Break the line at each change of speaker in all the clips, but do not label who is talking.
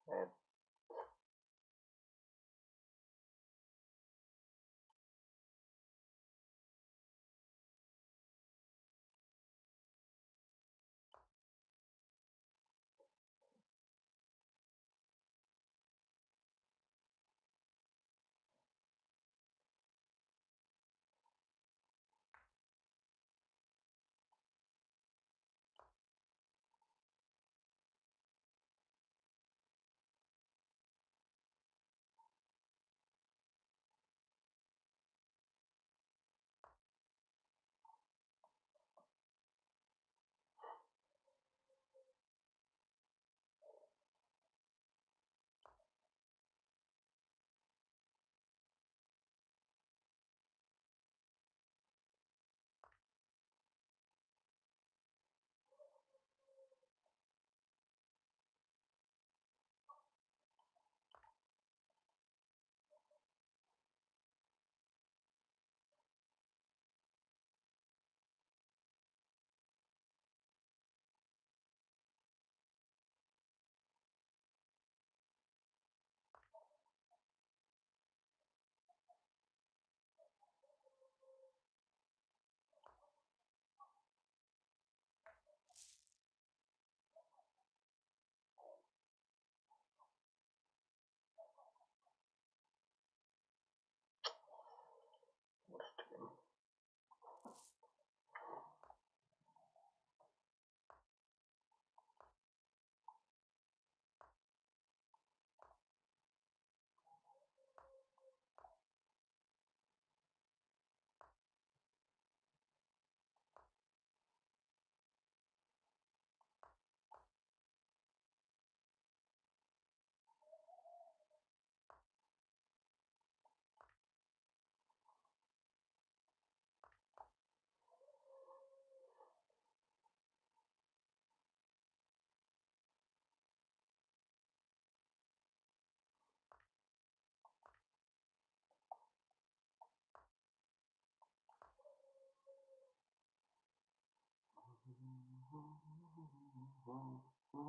And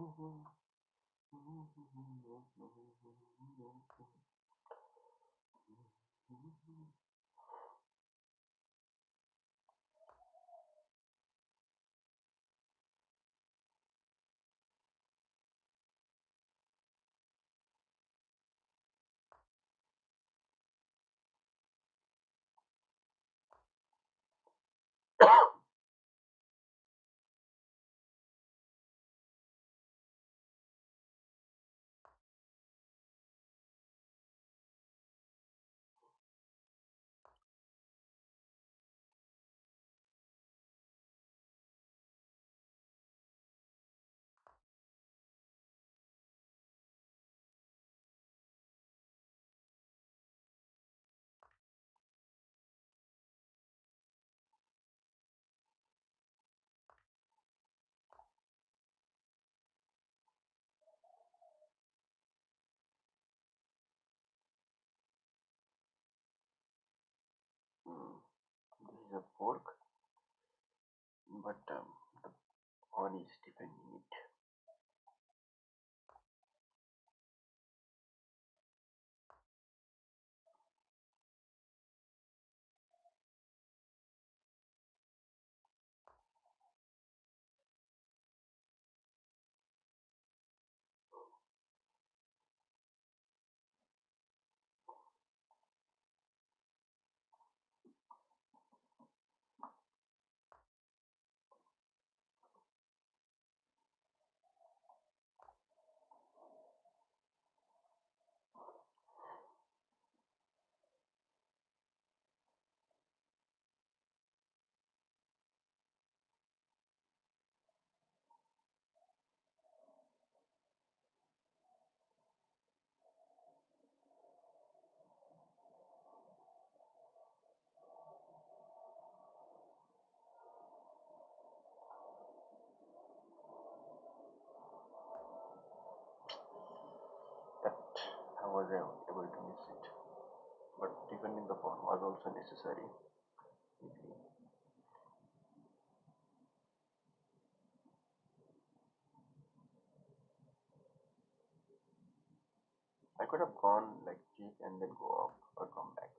This is a fork, but the pawn is defending it. That I was able to miss it. But defending the pawn was also necessary. I could have gone like cheek and then go up or come back.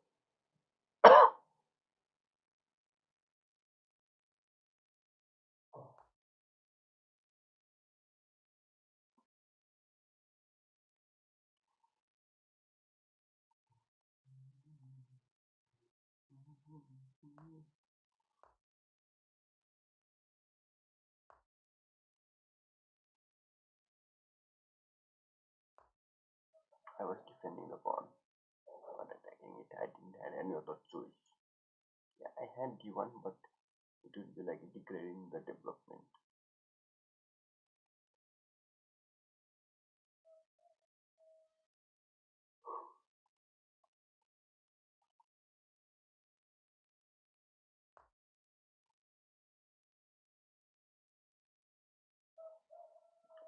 I was defending the pawn, not attacking it. I didn't have any other choice. Yeah, I had d1, but it would be like degrading the development.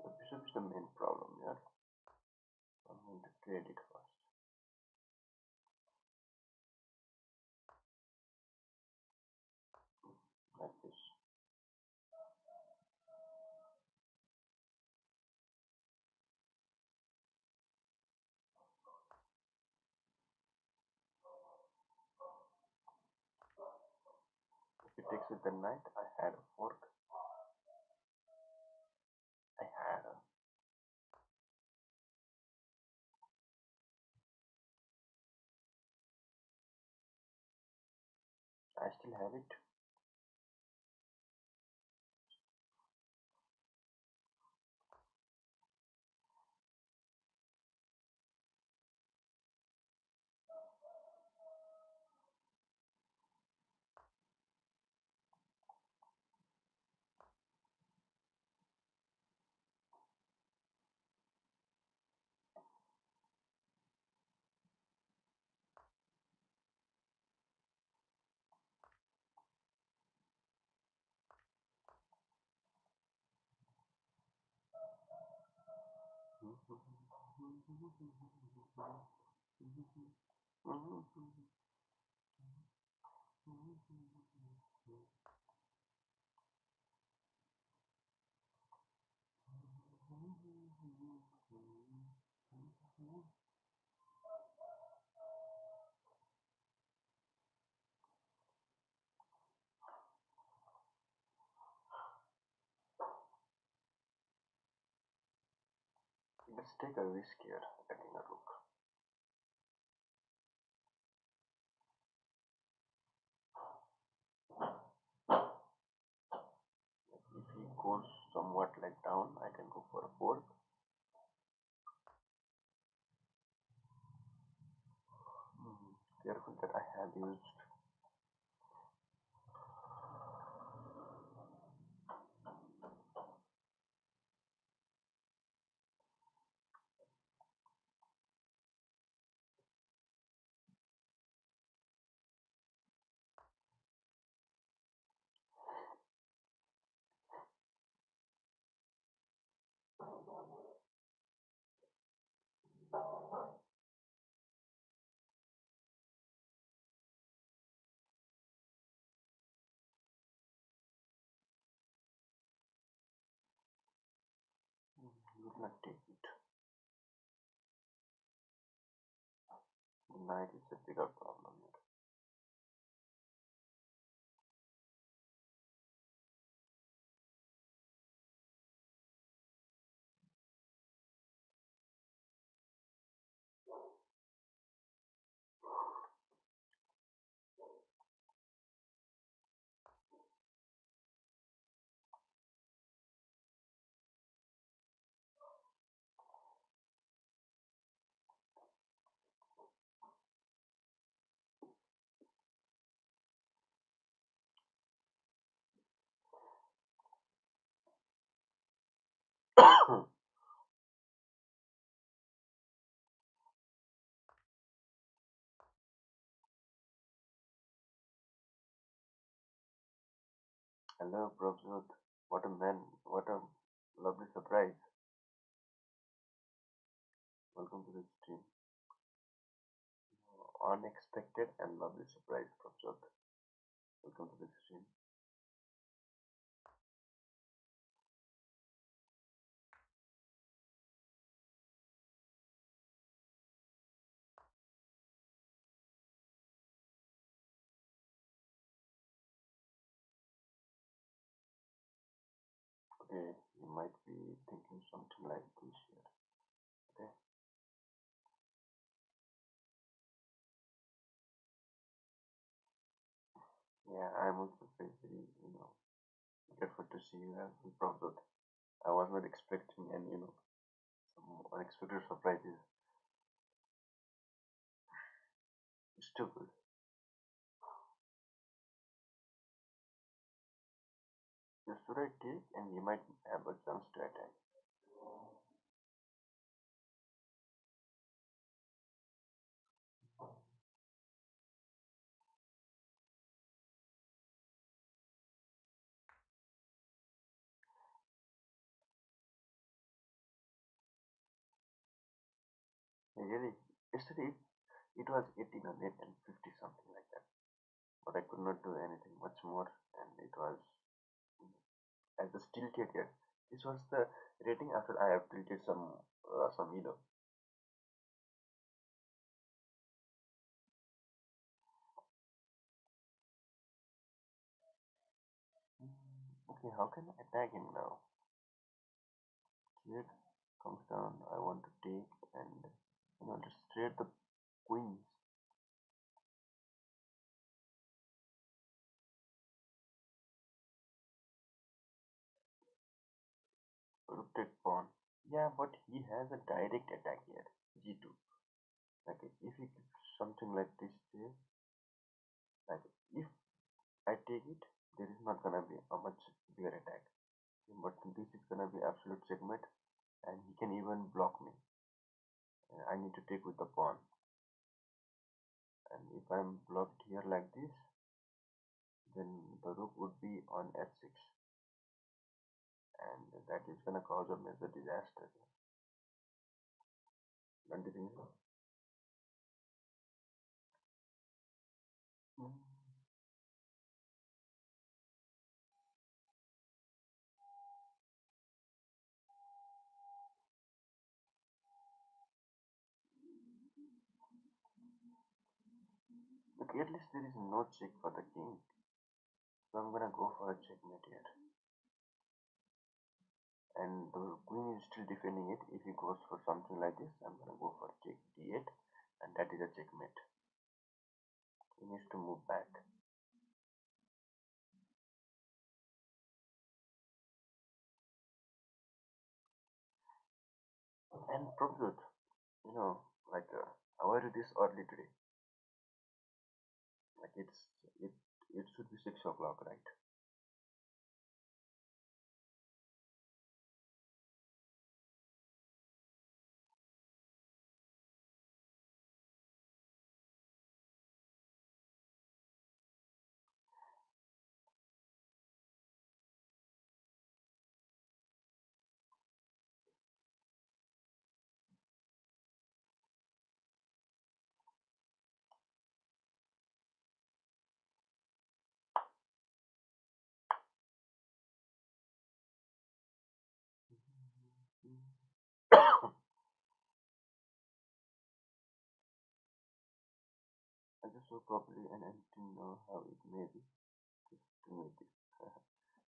The bishop is the main problem here. I'm going to trade it first. Like this. If it takes with the knight, I had a fork. I had a. I still have it. Let's take a risk here, attacking a rook. If he goes somewhat like down, I can go for a fork. Careful that I have used. Would not take it. Knight is a bigger problem here. Hello, Prabhjot. What a man. What a lovely surprise. Welcome to the stream. Unexpected and lovely surprise, Prabhjot. Welcome to the stream. Okay, you might be thinking something like this here. Okay. Yeah, I'm also very, grateful to see you as well, Prabhjot. I was not expecting any, some unexpected surprises. It's too good. Just should I take and you might have a chance to attack. Really, yesterday it was 1850 something like that, but I could not do anything much more, and it was as a still here. This was the rating after I have tilted some. Okay, how can I attack him now? Kid comes down. I want to take and just trade the queens. Rook take pawn. Yeah, but he has a direct attack here. G2. Like if he keeps something like this there, like if I take it, there is not gonna be a much bigger attack. But this is gonna be absolute checkmate, and he can even block me. I need to take with the pawn, and if I'm blocked here like this, then the rook would be on f6, and that is gonna cause a major disaster. Don't you think so? Mm. Okay, at least there is no check for the king. So I'm gonna go for a checkmate here. And the queen is still defending it. If he goes for something like this, I'm gonna go for check d8, and that is a checkmate. He needs to move back. And Prabhupada, you know, like, how are you this early today? Like it it should be 6 o'clock, right? I just woke up early and I didn't know how it may be just to meet you.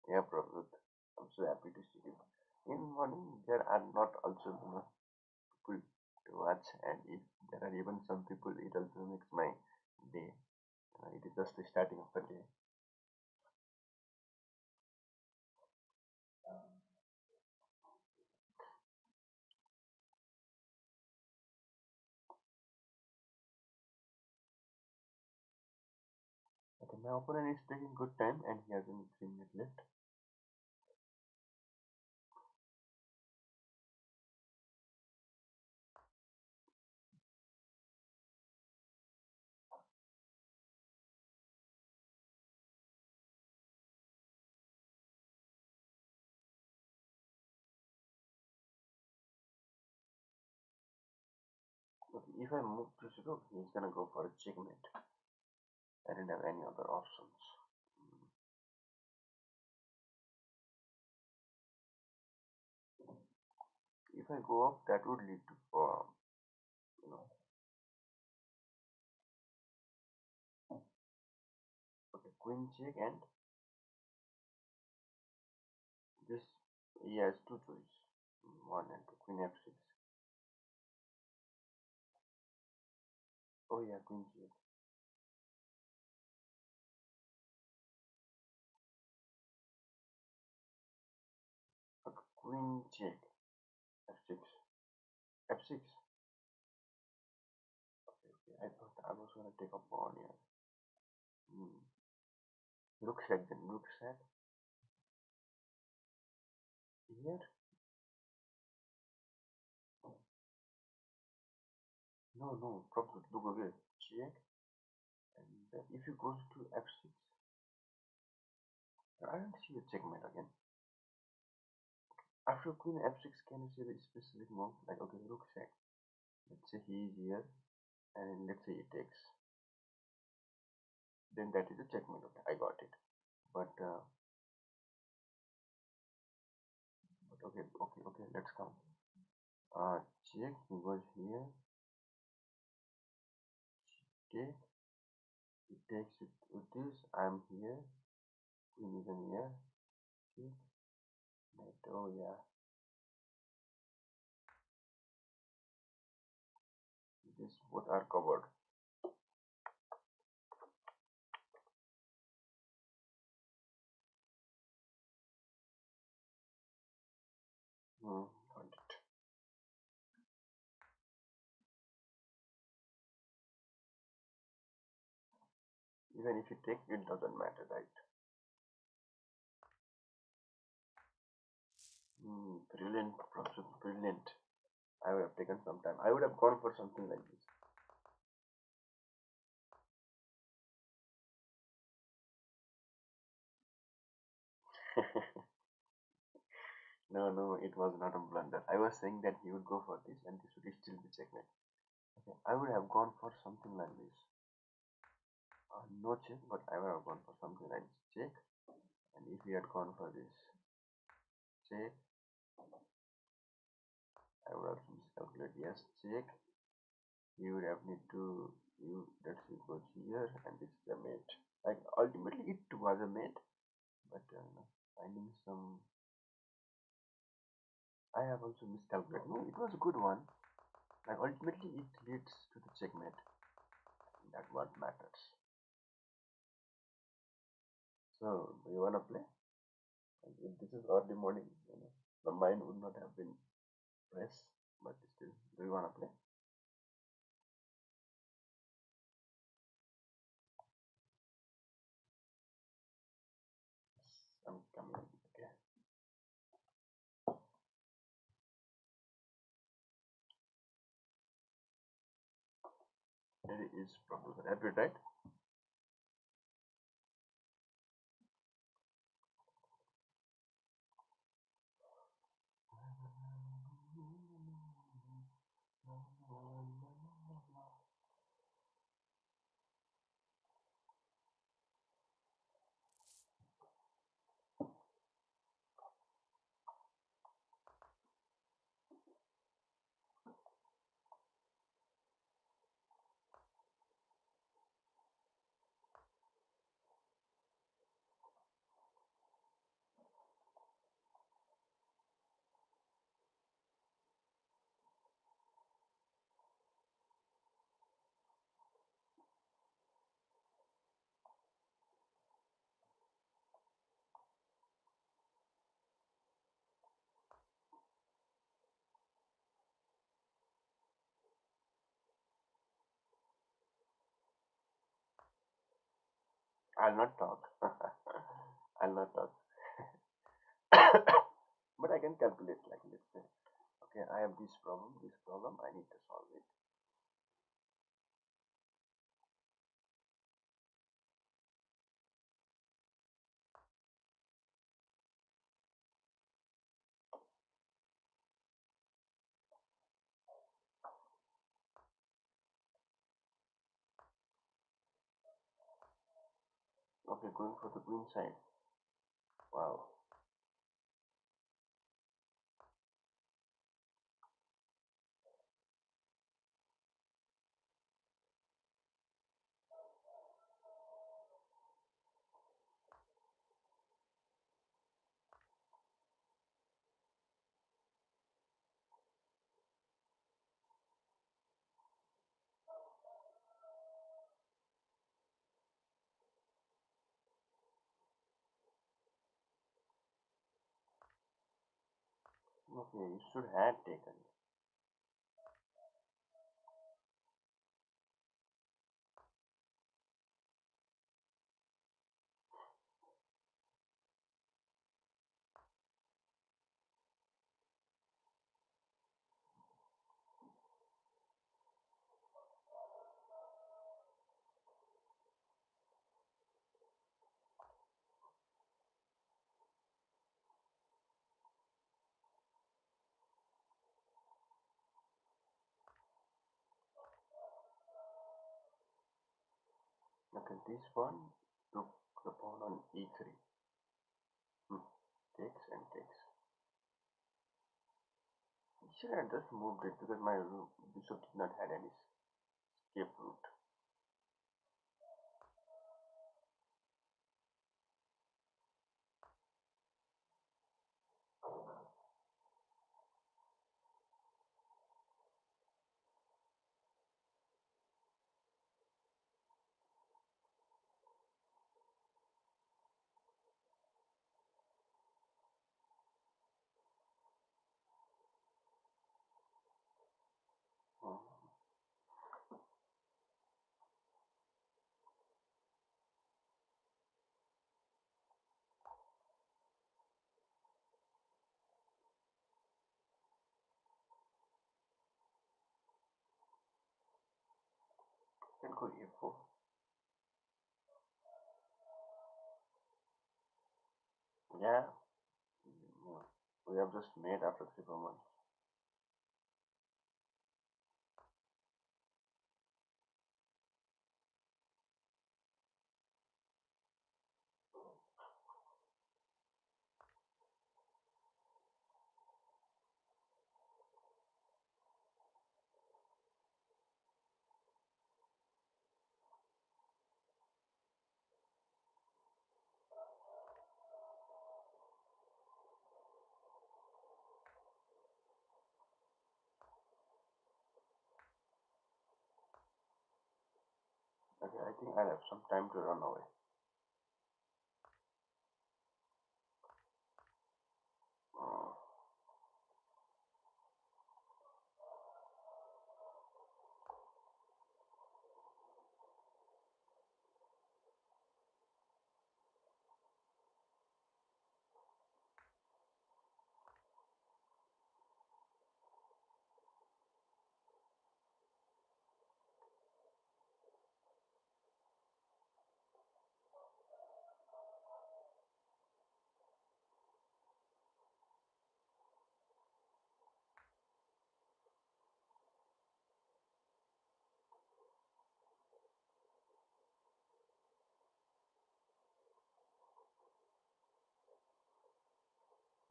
Yeah, Prabhupada, I'm so happy to see you. In morning, there are not also people to watch, and if there are even some people, it also makes my day. It is just the starting of the day. Okay, my opponent is taking good time, and he has only 3 minutes left. Okay, if I move to zero, he's gonna go for a checkmate. I didn't have any other options. Mm, If I go up, that would lead to you know, okay, queen check, and this he has two choices, one and two, queen f6. Oh yeah, queen check. Okay, queen check, f6, f6. Okay, okay. I thought I was gonna take a pawn here. Hmm. Rook sack then, rook sack here. No, no, probably look away. Check, and if you goes to f6, I don't see a checkmate again. After queen f6, can you see the specific move? Like, okay, rook sack. Let's say he is here, and let's say he takes. Then that is a checkmate. Okay, I got it. But okay, okay, okay. Let's count. Check. He goes here. Take. He takes it with this. I'm here. Queen is in here. Check. Knight. Oh yeah. This both are covered. Got it. Even if you take, it doesn't matter, right? Brilliant, Professor. Brilliant. I would have taken some time. I would have gone for something like this. No, no, it was not a blunder. I was saying that he would go for this and this would still be checkmate. Okay, I would have gone for something like this. No check, but I would have gone for something like this. Check. And if he had gone for this check, I would have miscalculated. Yes, check. He would have need to you goes here, and this is a mate. Like ultimately, it was a mate, but finding some, I have also miscalculated. No, it was a good one. Like ultimately, it leads to the checkmate. That what matters. So, do you wanna play? Like, if this is early morning, the mind would not have been fresh, but still, do you wanna play? I'm coming. Okay. Here is proposal. Happy, right? I'll not talk. I'll not talk. But I can calculate, like, let's say, okay, I have this problem, I need to solve it. Okay, going for the green side. Wow. Okay, you should have taken. Okay, this one took the pawn on e3. Hmm. Takes and takes. Should have just moved it because my bishop did not had any escape route. Hmm. Can go e4. Yeah. Yeah. We have just made after 3 months. Okay, I think I'll have some time to run away.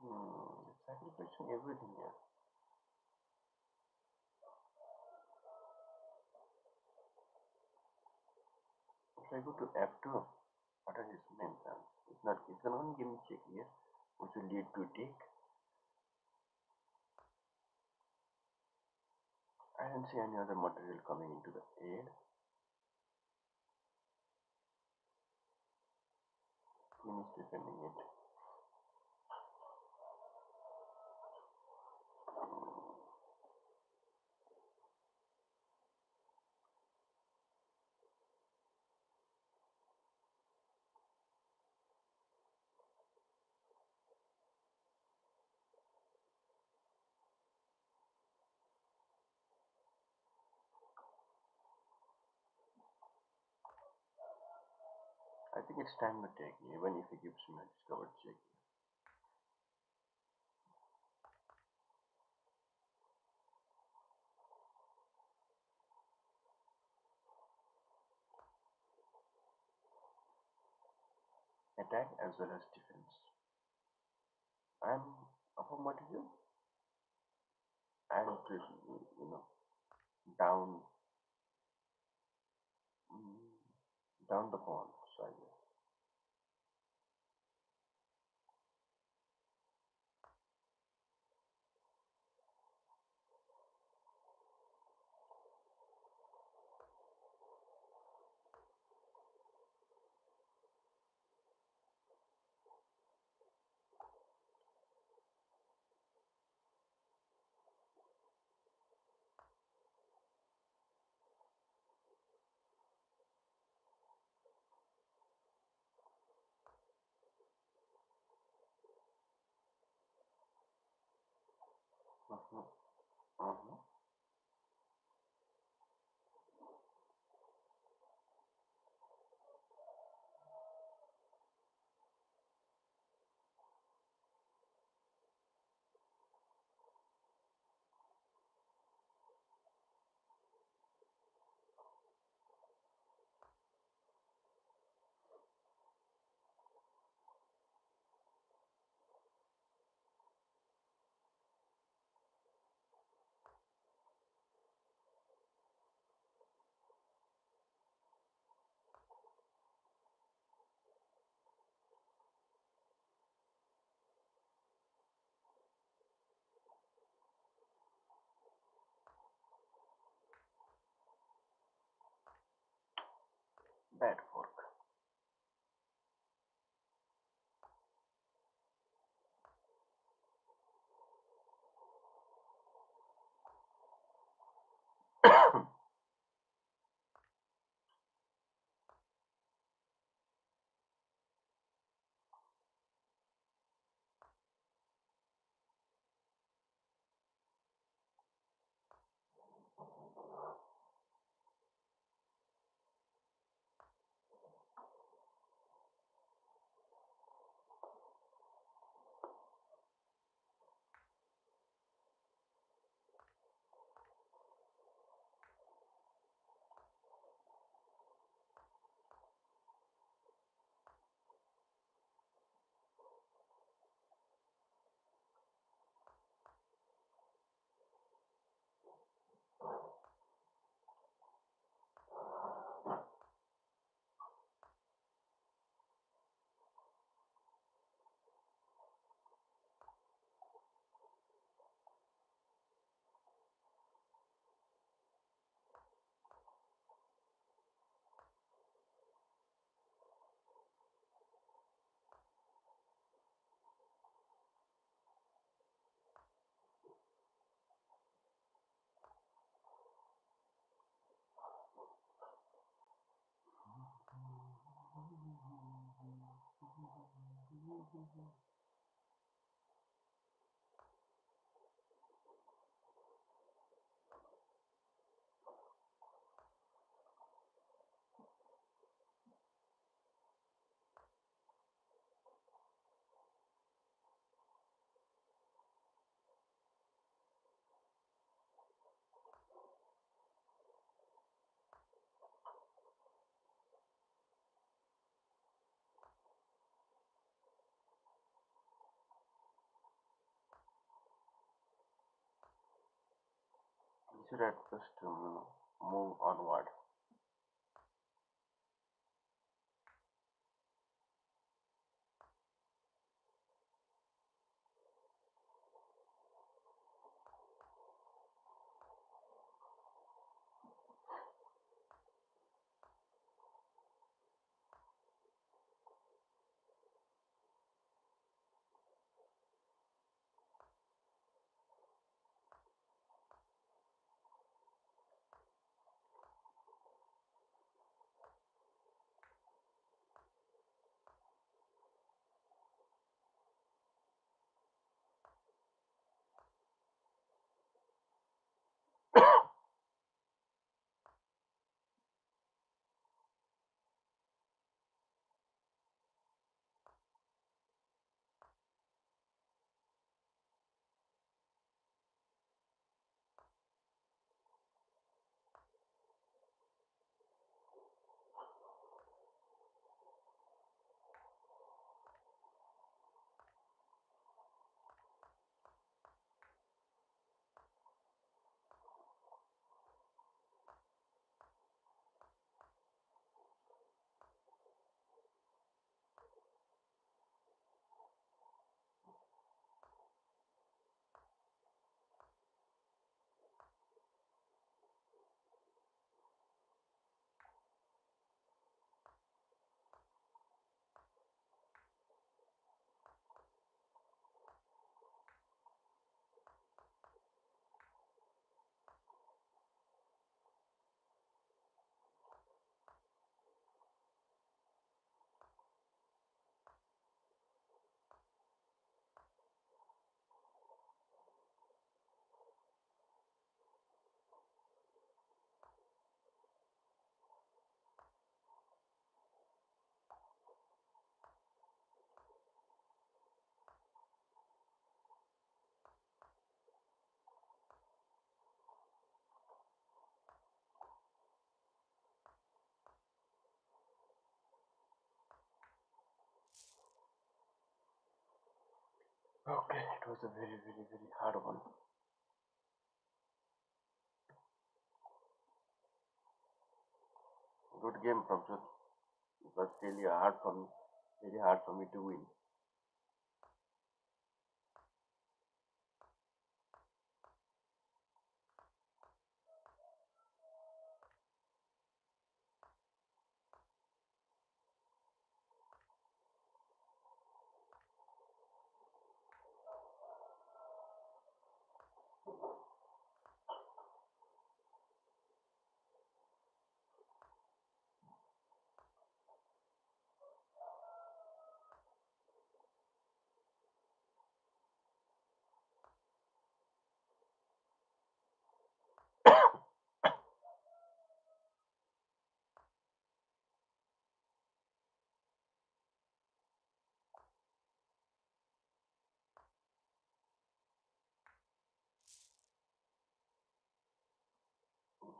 Uh, sacrificing everything here. If I go to F2, what are his main plans? It's not. It's gonna only give me check here, which will lead to take. I don't see any other material coming into the aid. Queen is defending it. I think it's time to take, even if he gives me a discovered check. Attack as well as defense. I'm upper material and to, down down the pawn. So I guess. Mm-hmm. Mm-hmm. You should have just move onward. Okay, it was a very, very, very hard one. Good game, Prabhjot. It was really hard for me, very hard for me to win.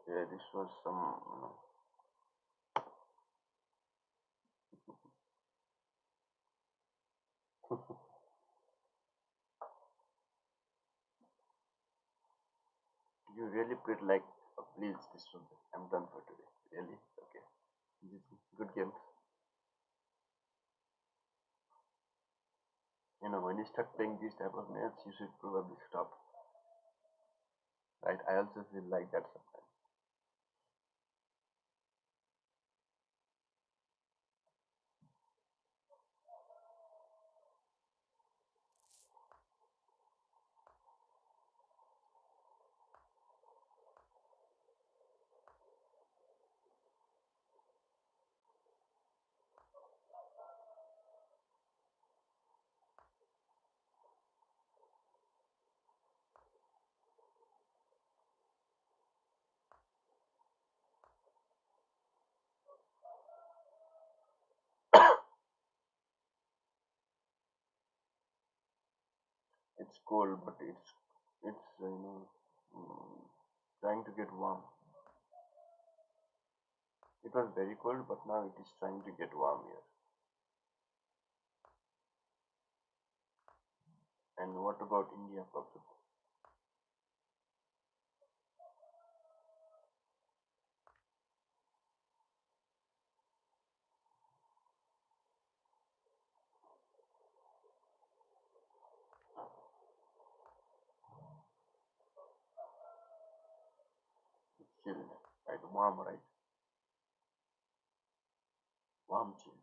Yeah, this was some, you really played like, please, this one, I'm done for today. Really? Okay. Good game. When you start playing these type of maps, you should probably stop. Right? I also feel like that sometimes. cold, but it's mm, trying to get warm. It was very cold, but now it is trying to get warm here. And what about India, Prabhu? It's chilled, right? Warm, right? Warm, chilled.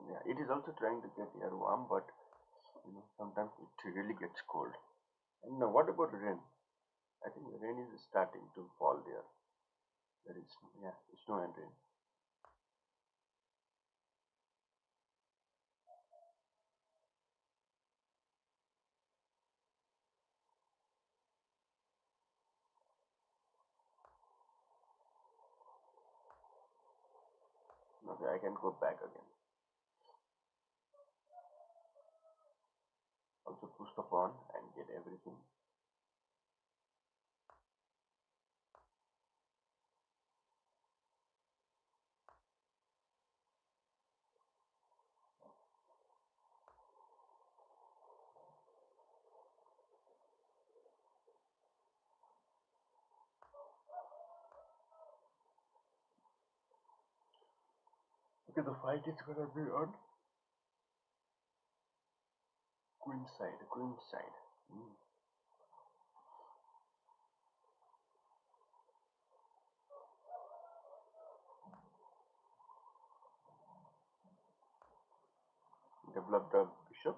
Yeah, it is also trying to get air warm, but sometimes it really gets cold. And what about rain? I think rain is starting to fall there. There is yeah, snow and rain. Okay, I can go back again. Also push the pawn and get everything. Okay, the fight is gonna be on queen side. Queen side. Mm. Develop the bishop.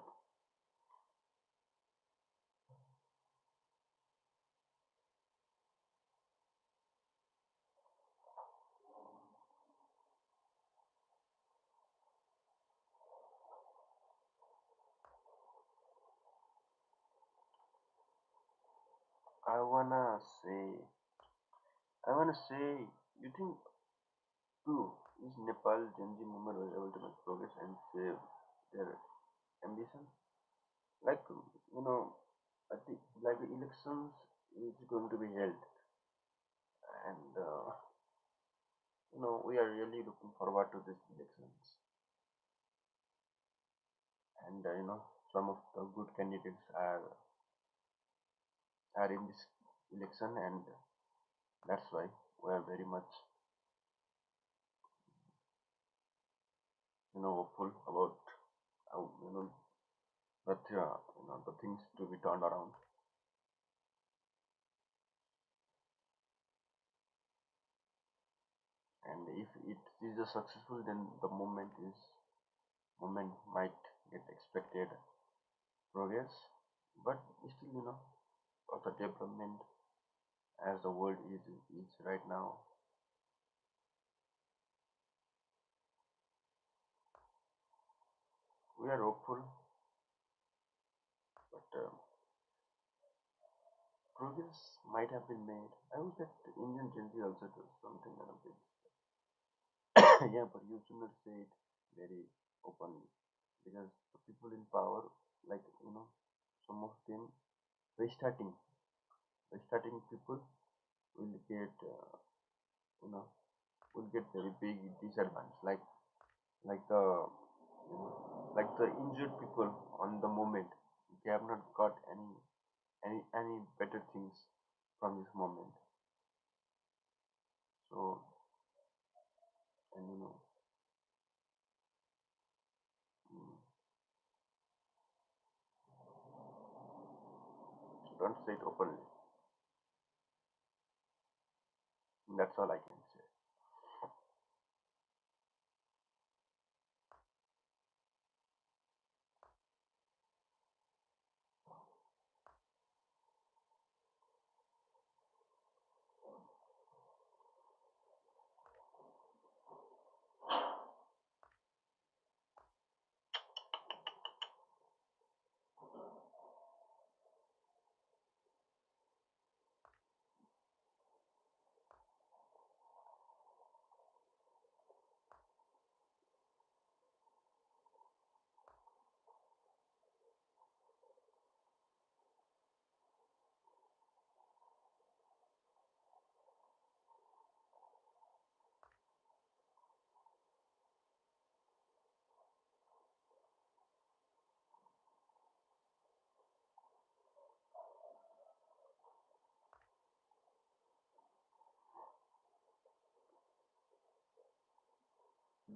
I wanna say, I wanna say, you think too is Nepal Gen Z movement was able to make progress and save their ambition? Like I think like the elections is going to be held, and we are really looking forward to these elections. And some of the good candidates are in this election, and that's why we are very much hopeful about how that the things to be turned around. And if it is a successful, then the movement might get expected progress, but still of the development as the world is right now, we are hopeful, but progress might have been made. I wish that the Indian Gen Z also does something on a bit. Yeah, but you should not say it very openly because the people in power, like some of them restarting, restarting people will get you know will get very big disadvantage. Like the like the injured people on the moment, they have not got any better things from this moment. So and mm, don't say it openly. That's all I can say.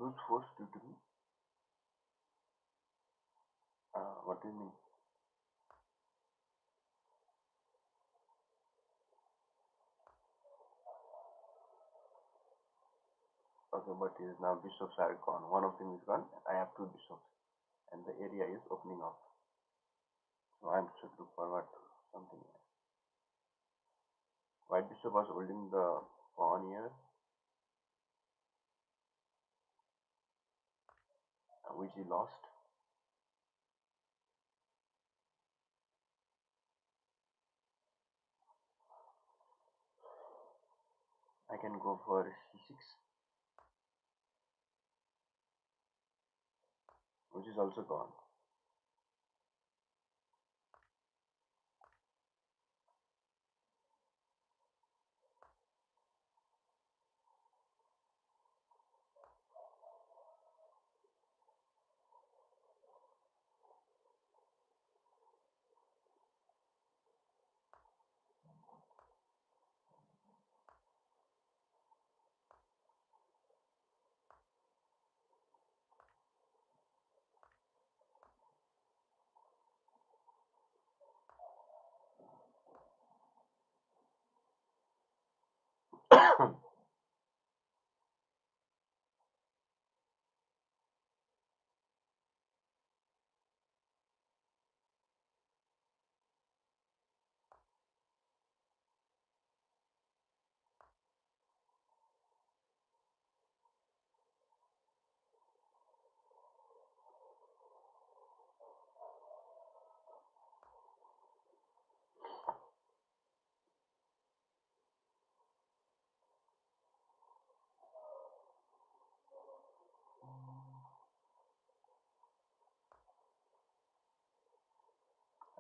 Lose force due to me? What do you mean? Okay, but is now bishops are gone. One of them is gone. I have two bishops, and the area is opening up. So I should look forward to something else. White bishop was holding the pawn here, which he lost. I can go for c6, which is also gone.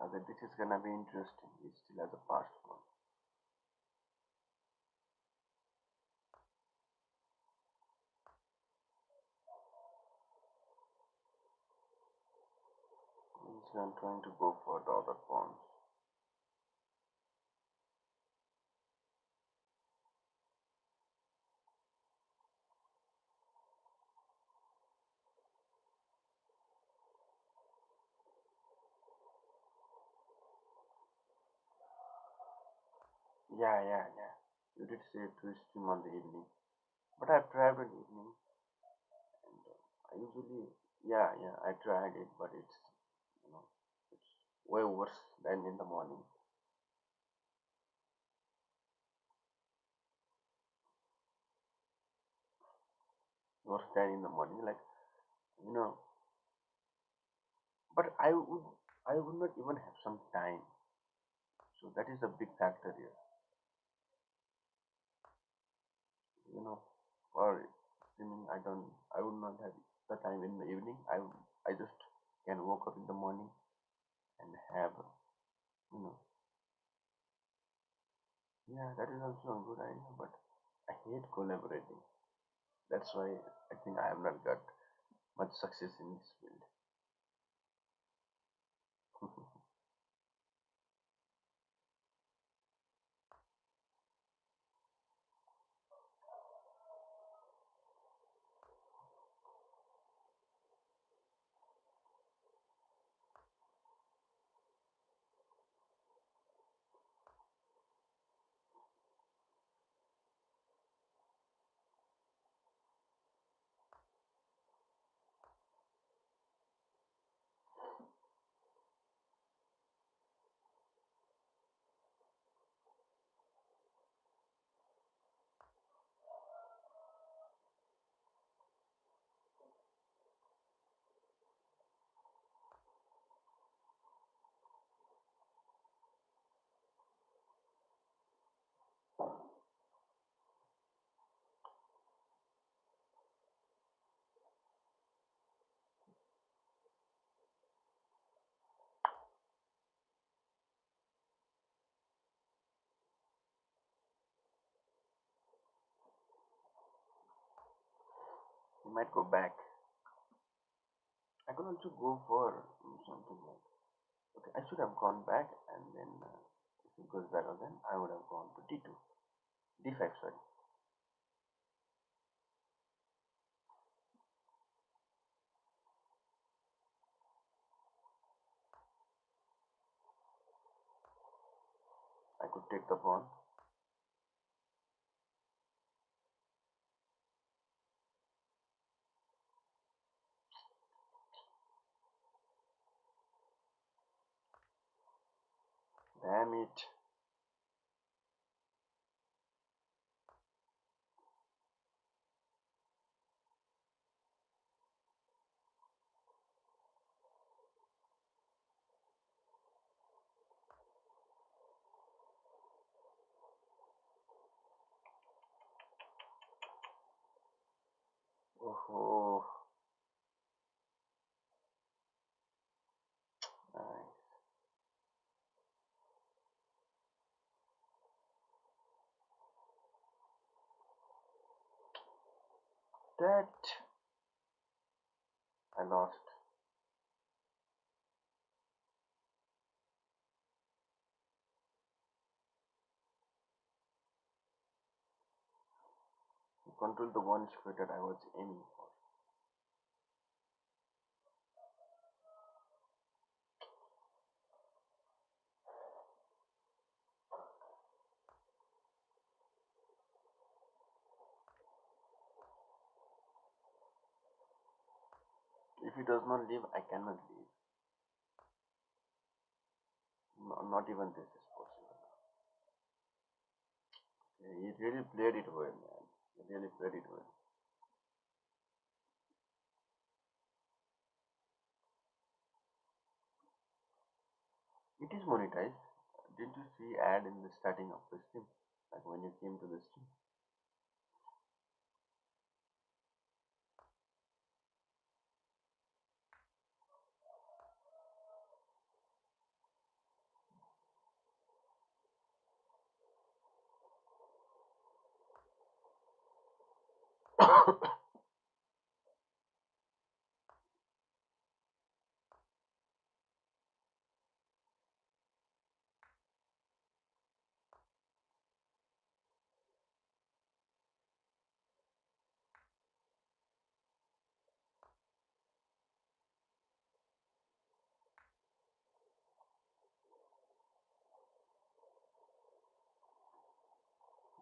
Okay, this is gonna be interesting. He still has a passed one. So I'm trying to go for the other pawns. Yeah. You did say to stream on the evening, but I've tried on evening, and I usually, yeah, I tried it, but you know, it's way worse than in the morning. Worse than in the morning, like you know. But I would not even have some time. So that is a big factor here. You know, for streaming, I would not have the time in the evening. I just can wake up in the morning and have, you know, yeah, that is also a good idea. But I hate collaborating. That's why I think I have not got much success in this field. You might go back. I could also go for something like, okay, I should have gone back and then if it goes back again, I would have gone to d2, d5, sorry. take the pawn. Damn it. Oh, nice. That I lost. Control the one square that I was aiming for. If he does not leave, I cannot leave. No, not even this is possible. Yeah, he really played it well, man. He really played it well. It is monetized. Didn't you see ad in the starting of the stream? Like when you came to the stream?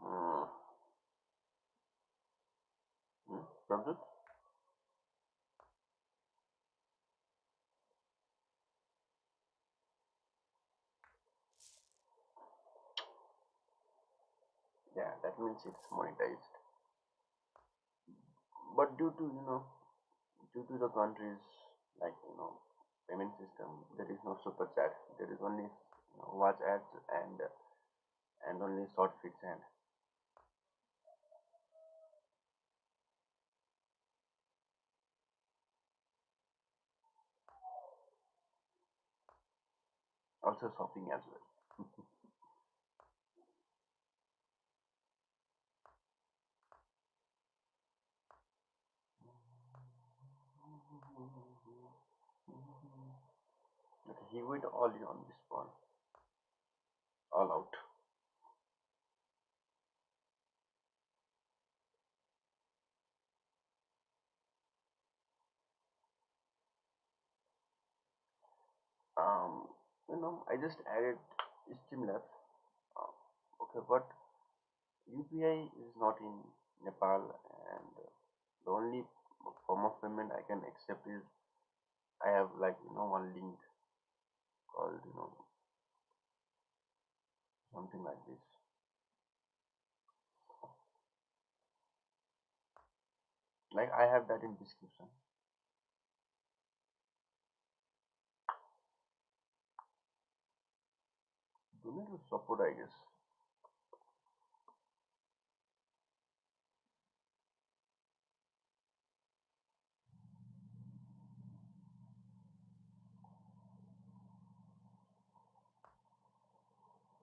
Hmm. Hmm? Prabhu? Yeah, that means it's monetized. But due to the country's like payment system, there is no super chat. There is only watch ads and only short feeds and also shopping as well. Okay, he went all in on this one, all out. Um, I just added Streamlabs. Okay, but UPI is not in Nepal, and the only form of payment I can accept is I have like one link called something like this. Like I have that in description. Donate to support, I guess.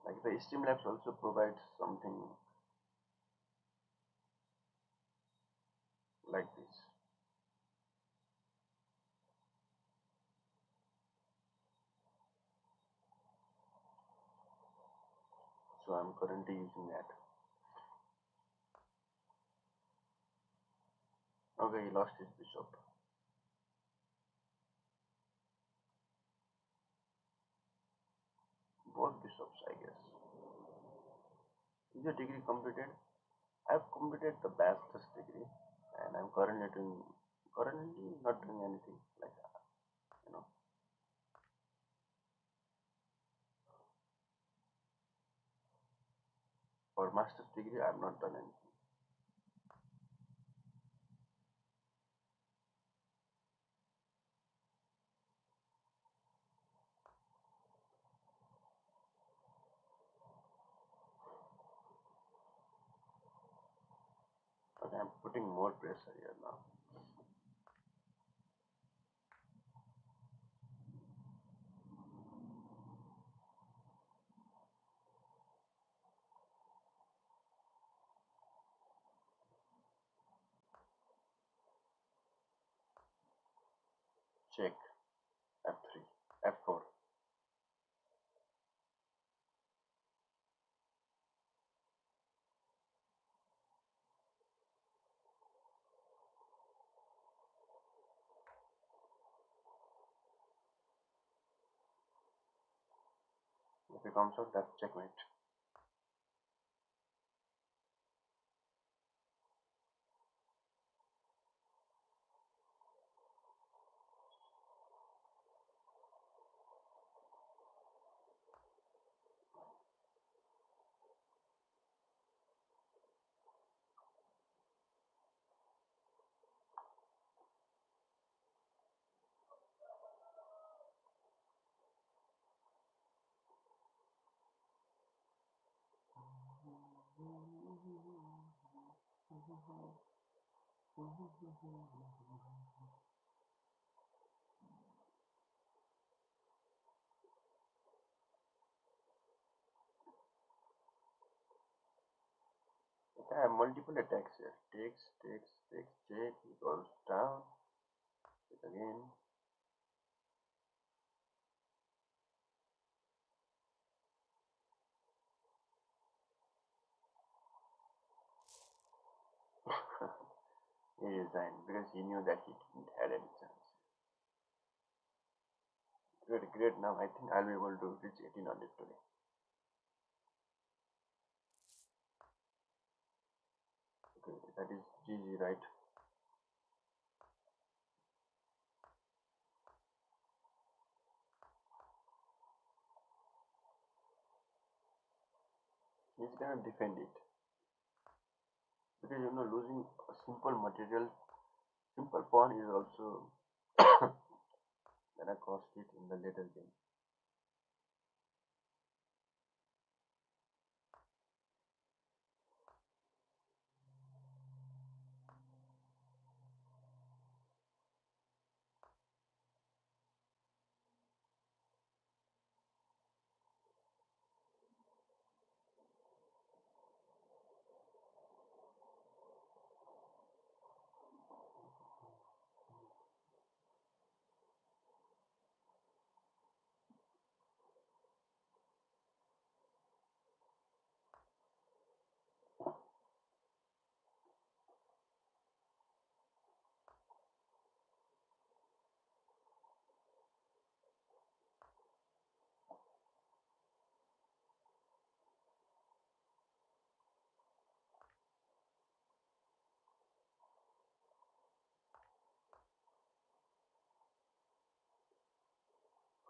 Like the Streamlabs also provides something like this. So I'm currently using that. Okay, he lost his bishop. Both bishops, I guess. Is your degree completed? I've completed the bachelor's degree, and I'm currently not doing anything like that, you know. For master's degree, I've not done anything. Okay, I'm putting more pressure here now. Check F3, F4. If it comes out, that's checkmate. Okay, I have multiple attacks here. Takes, check, he goes down, check again. He resigned because he knew that he didn't have any chance. Great, great. Now I think I'll be able to reach 1800 today. Okay, that is GG, right? He's gonna defend it because losing a simple material, simple pawn is also gonna cost it in the later game.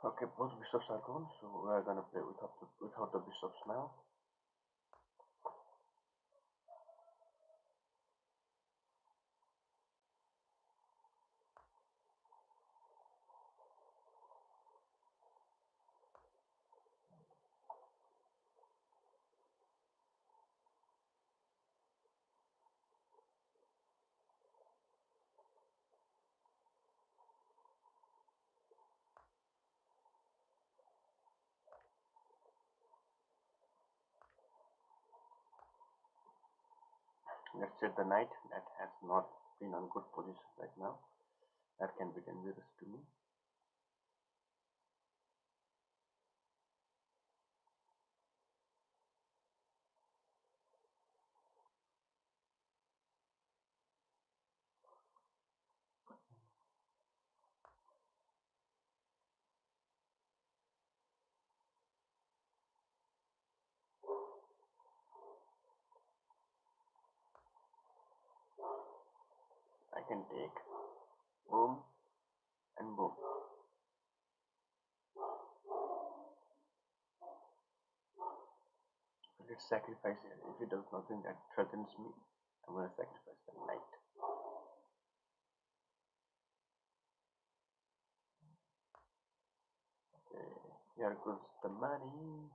Okay, both bishops are gone, so we are gonna play without the bishops now. Let's set the knight that has not been on good position right now. That can be dangerous to me. can take. Boom and boom. Let's sacrifice it. If it does nothing that threatens me, I'm gonna sacrifice the knight. Okay, here goes the money.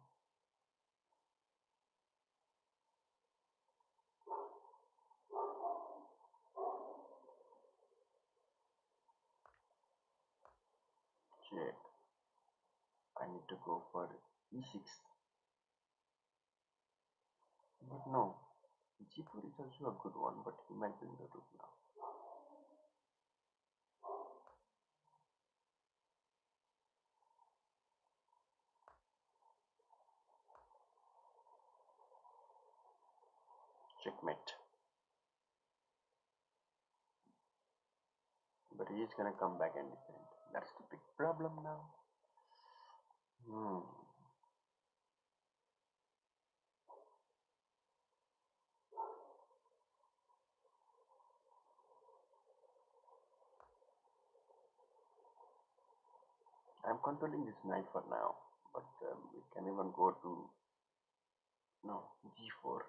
Check. I need to go for e6. But no, g4 is also a good one, but he might bring the rook now. Checkmate. But he is gonna come back and defend. That's the big problem now. Hmm. I'm controlling this knight for now, but we can even go to no g4.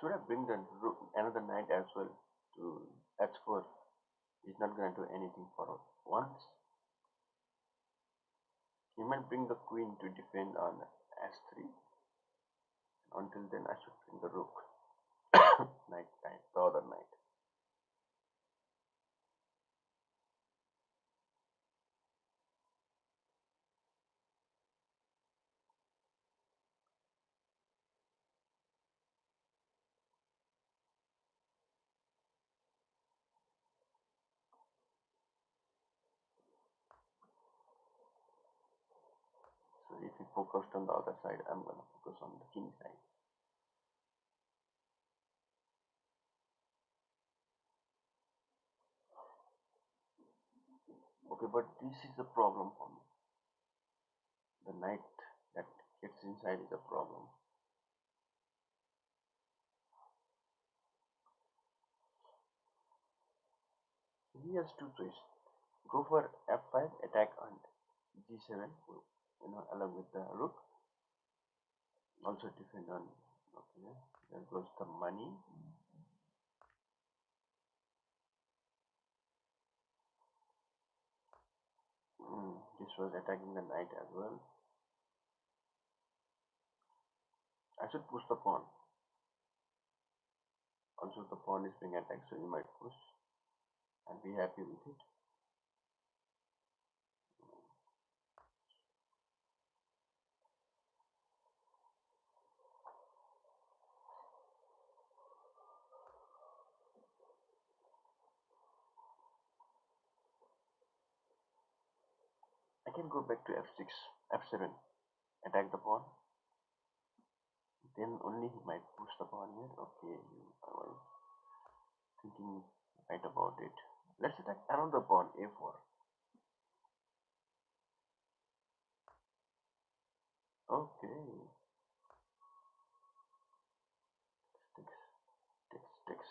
Should I bring the another knight as well to h4? He's not gonna do anything for once. He might bring the queen to defend on h3. Until then, I should bring the rook. Knight, the other knight. So if he focused on the other side, I'm gonna focus on the king side. Okay, but this is a problem for me. The knight that gets inside is a problem. He has two choices. Go for f5, attack on g7, along with the rook. Also defend on. Okay, there goes the money. This was attacking the knight as well. I should push the pawn. Also, the pawn is being attacked, so you might push and be happy with it. I can go back to f6, f7, attack the pawn. Then only he might push the pawn here. Okay, I was thinking right about it. Let's attack another pawn, a4. Okay. Sticks, sticks, sticks.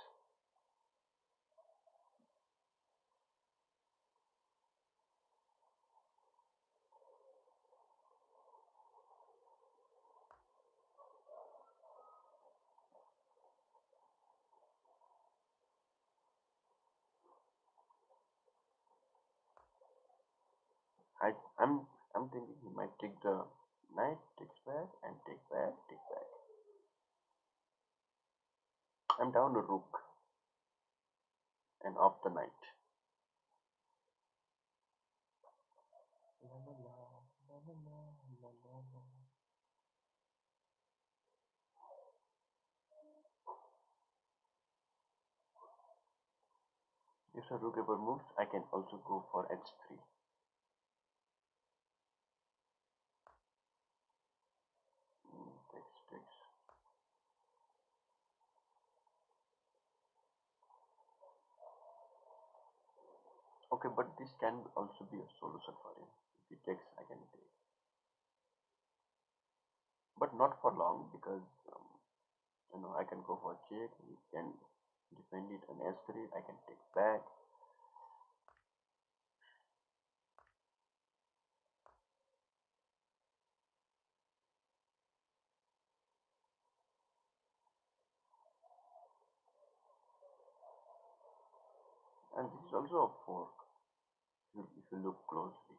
I, I'm, I'm thinking he might take the knight, takes back, and take back, take back. I'm down to rook and up the knight. La, la, la, la, la, la, la, la. If the rook ever moves, I can also go for h3. Okay, but this can also be a solution for him. If he takes, I can take, but not for long because I can go for check. He can defend it on S3. I can take back, and this is also a fork. If you look closely.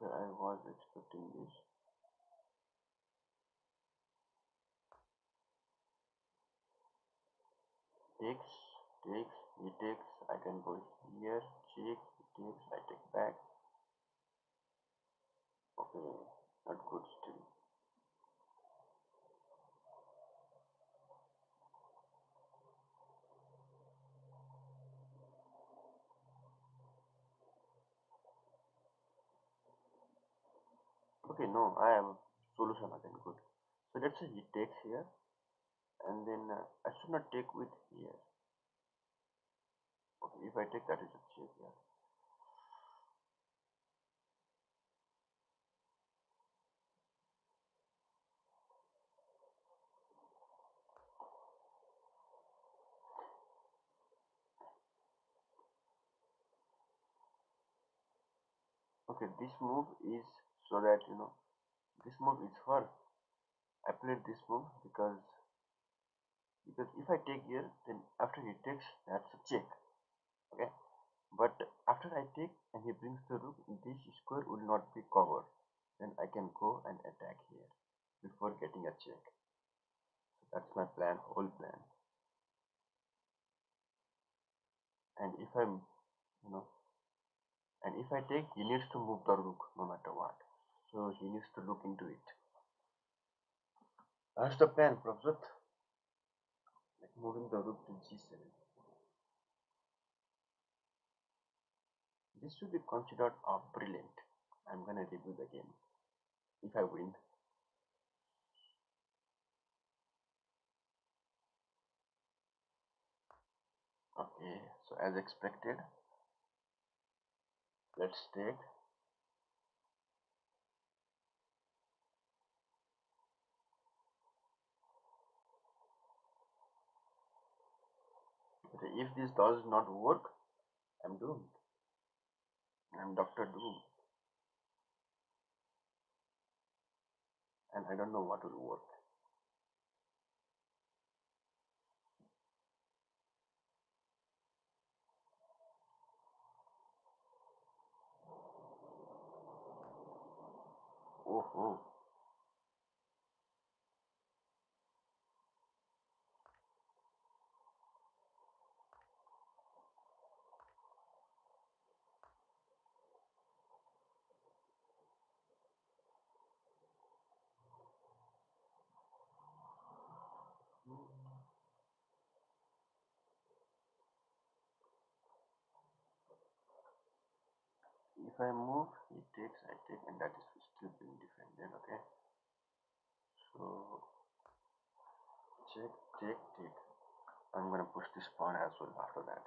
Okay, I was expecting this. Takes, takes, he takes. I can go here. Check, he takes. I take back. Okay, not good still. Okay, no, I have a solution again. Good. So let's say he takes here, and then I should not take with here. Okay, if I take that is a check here. Okay, this move is so that this move is for I played this move because if I take here, then after he takes, that's a check. Okay, but after I take and he brings the rook, this square will not be covered. Then I can go and attack here before getting a check. So that's my plan, whole plan. And if I'm, you know, and if I take, he needs to move the rook no matter what. So he needs to look into it. That's the plan, Prabhjot. Like moving the rook to g7. This should be considered a brilliant. I'm gonna review the game if I win. Okay, so as expected, let's take. Okay, if this does not work, I'm doomed. I'm Dr. Doom, and I don't know what will work. Oh, oh. If I move, he takes, I take, and that is still being defended. Okay, so check, take, take. I'm gonna push this pawn as well after that.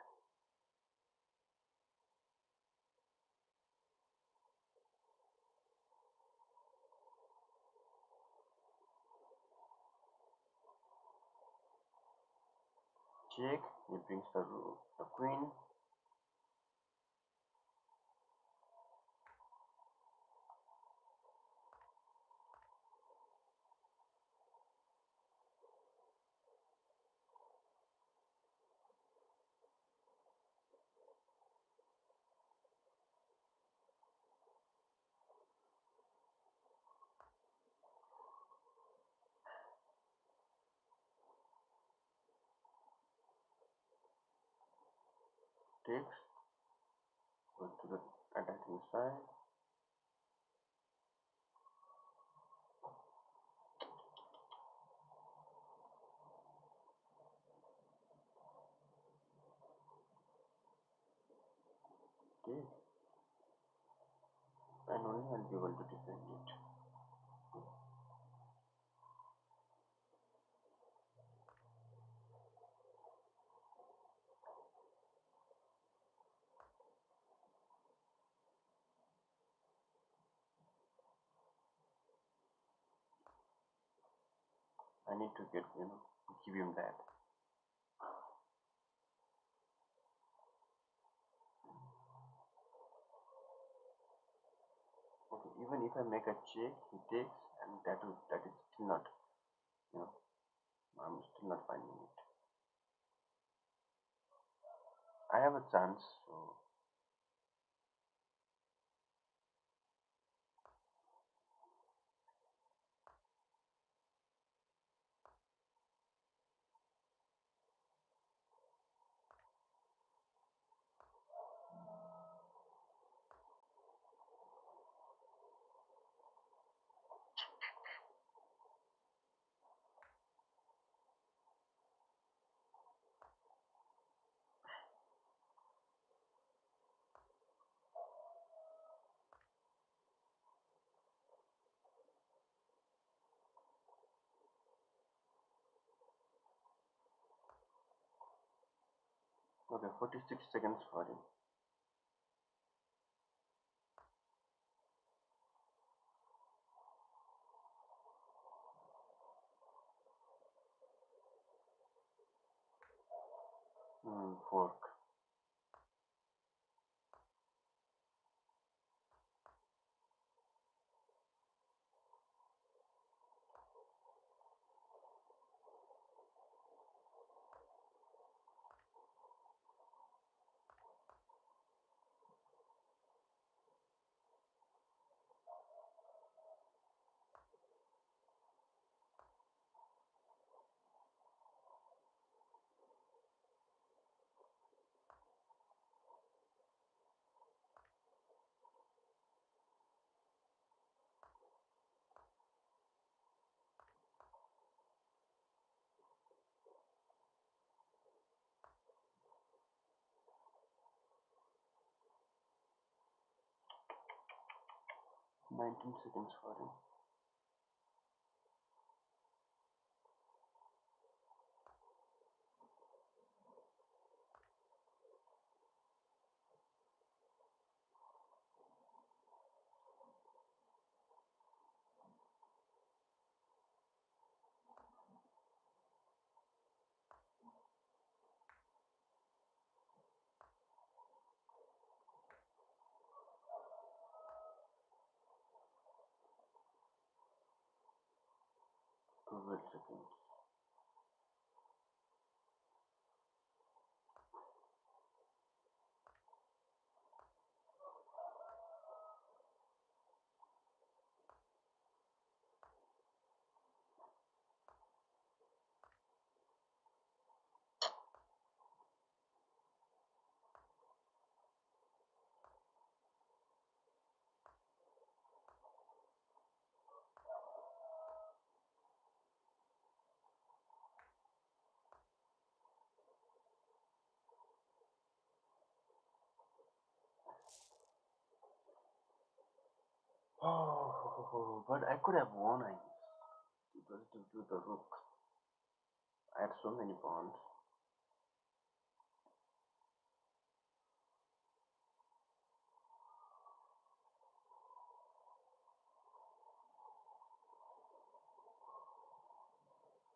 Check, he brings the queen. Takes, goes to the attacking side. only I'll be able to defend it. I need to get, give him that. Okay, even if I make a check, he takes, and that is still not, you know, I'm still not finding it. I have a chance, so okay, 46 seconds for him. Fork. Nineteen seconds for him. Twelve seconds. Oh, but I could have won, I guess. It was due to the rook. I had so many pawns.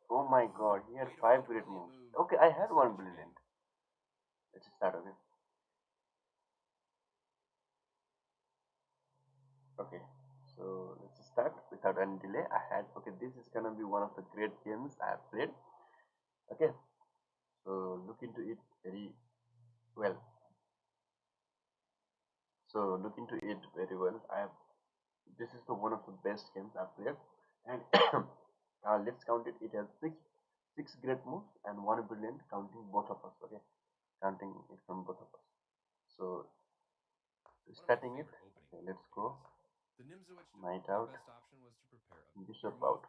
Oh my god, he had five great moves. Okay, I had one brilliant. Let's start again. Okay, so let's start without any delay. Okay, this is gonna be one of the great games I have played. Okay, so look into it very well. So look into it very well. This is the one of the best games I've played, and let's count it. It has six great moves and one brilliant, counting both of us. Okay, counting it from both of us. So starting it. Okay, let's go. Knight out, bishop out,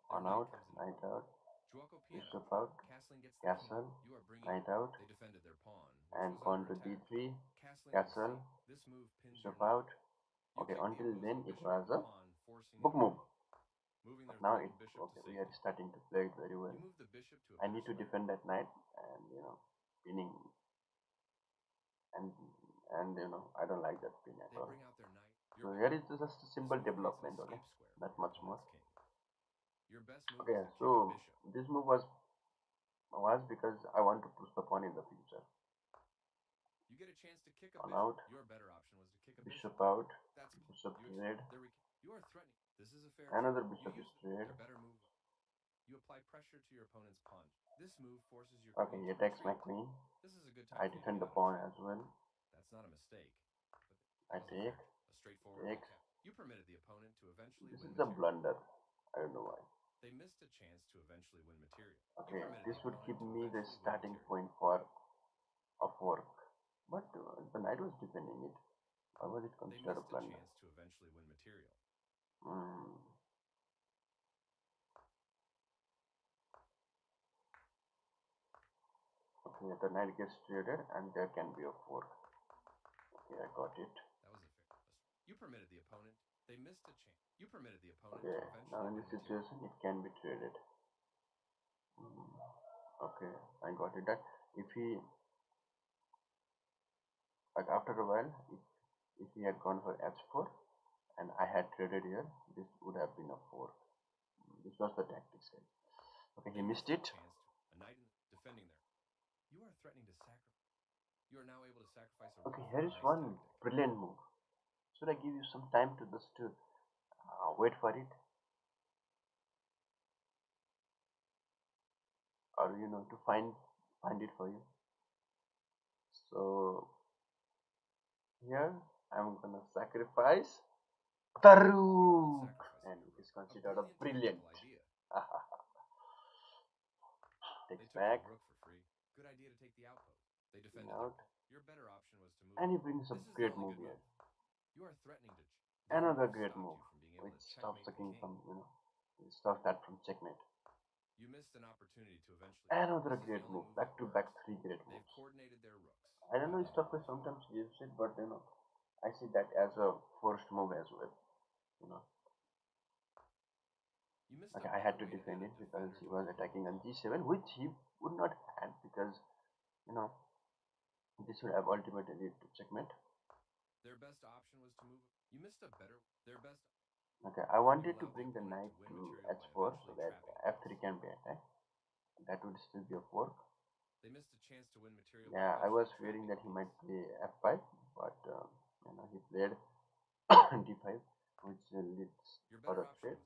pawn out, knight out, bishop out, castle, knight out, and pawn to d3, castle, bishop out, Okay, until then it
bishop
was a
pawn, forcing the
book move.
moving
But
their
now it
threatened bishop to
okay, we are
safety.
starting to play it very well.
You move the bishop to a
I
better
need to
spot.
defend that knight and pinning and I don't like that pin at
They
all.
bring out their knight.
So here is just a
This
simple
move creates an
development, okay?
escape square for
Not
your
much more.
opponent's king. Your best move is
Okay,
to kick a
so
bishop.
this move was because I want to push the pawn in the future.
You get a chance to kick a
Pawn
bishop.
out,
Your better option was to kick a bishop.
bishop out,
That's
bishop
you.
trade,
You are threatening. This is a fair trade.
another
You
bishop is
use
trade.
their better move. You apply pressure to your opponent's pawn. This move forces your
Okay,
queen
he
to
attacks my
retreat.
queen.
This is a good
I
time for you to
defend
get
the
out of
pawn
trade.
as well.
That's not a mistake. But
I
that was
take,
a straightforward
takes.
recap. You permitted the opponent to eventually
This
win
is a
material.
blunder. I don't know why.
They missed a chance to eventually win material. You
Okay,
permitted
this
the
would
opponent
give
to
me the
eventually win
starting
material.
point for a fork. But the knight was defending it. Why was it
They
considered a
missed a
blunder?
chance to eventually win material.
Hmm. Okay, the knight gets traded and there can be a fork. Okay, I got it.
That was a fair. You permitted the opponent. They missed a chance. You permitted the opponent
Okay,
to
now
eventually
in
win
this
material.
situation it can be traded. Okay, I got it. That if he like after a while, if he had gone for h4 and I had traded here, this would have been a fork. This was the tactics, guys. Okay, he
They
missed
missed a
it.
chance to a knight defending there. You are threatening to sacrifice. You are now able to sacrifice a rook
Okay,
for
here
a
is
nice
one
tactic.
brilliant move. Should I give you some time to just to wait for it, or to find it for you? So here I'm gonna sacrifice the
You are not
rook,
sacrificing
and
your
it
rook.
is
A
considered a
brilliant
brilliant.
tactical idea. They
Takes
took your
back,
rook for free. Good idea to take the outpost. They
king
defended their
out,
rook. Your better option was to move
and
it.
he brings a
This is the
great
only
move
good
here.
move. You are threatening to. This
Another
move
great
stopped
move,
you from being able
which
to
stops
checkmate
the
the
king
king.
from it stops that from checkmate.
You missed an opportunity to eventually.
Another
This is the
great
only
move,
move that
back to back
works.
three great
They've
moves.
coordinated their rooks.
I don't
Now
know
they
if
move.
Stockfish sometimes gives it, but I see that as a forced move as well. You know,
You missed
okay,
a
I had
better
to
way to add
defend
a
it because
defender
he
to a
was
king.
attacking on g7, which he would not have because you know this would have ultimately lead to checkmate.
Their best option was to move. You missed a better. Their best.
Okay, I
You
wanted to
allowed the
bring the
opponent
knight
to win
to
material by
h4 so
eventually
that
trapping a
f3
piece.
can be attacked. That would still be a fork.
They missed a chance to win material by
Yeah, I
eventually
was fearing
trapping
that
a
he
piece.
might play f5, but he played d5, which leads
Your
for
better
a
option
trade.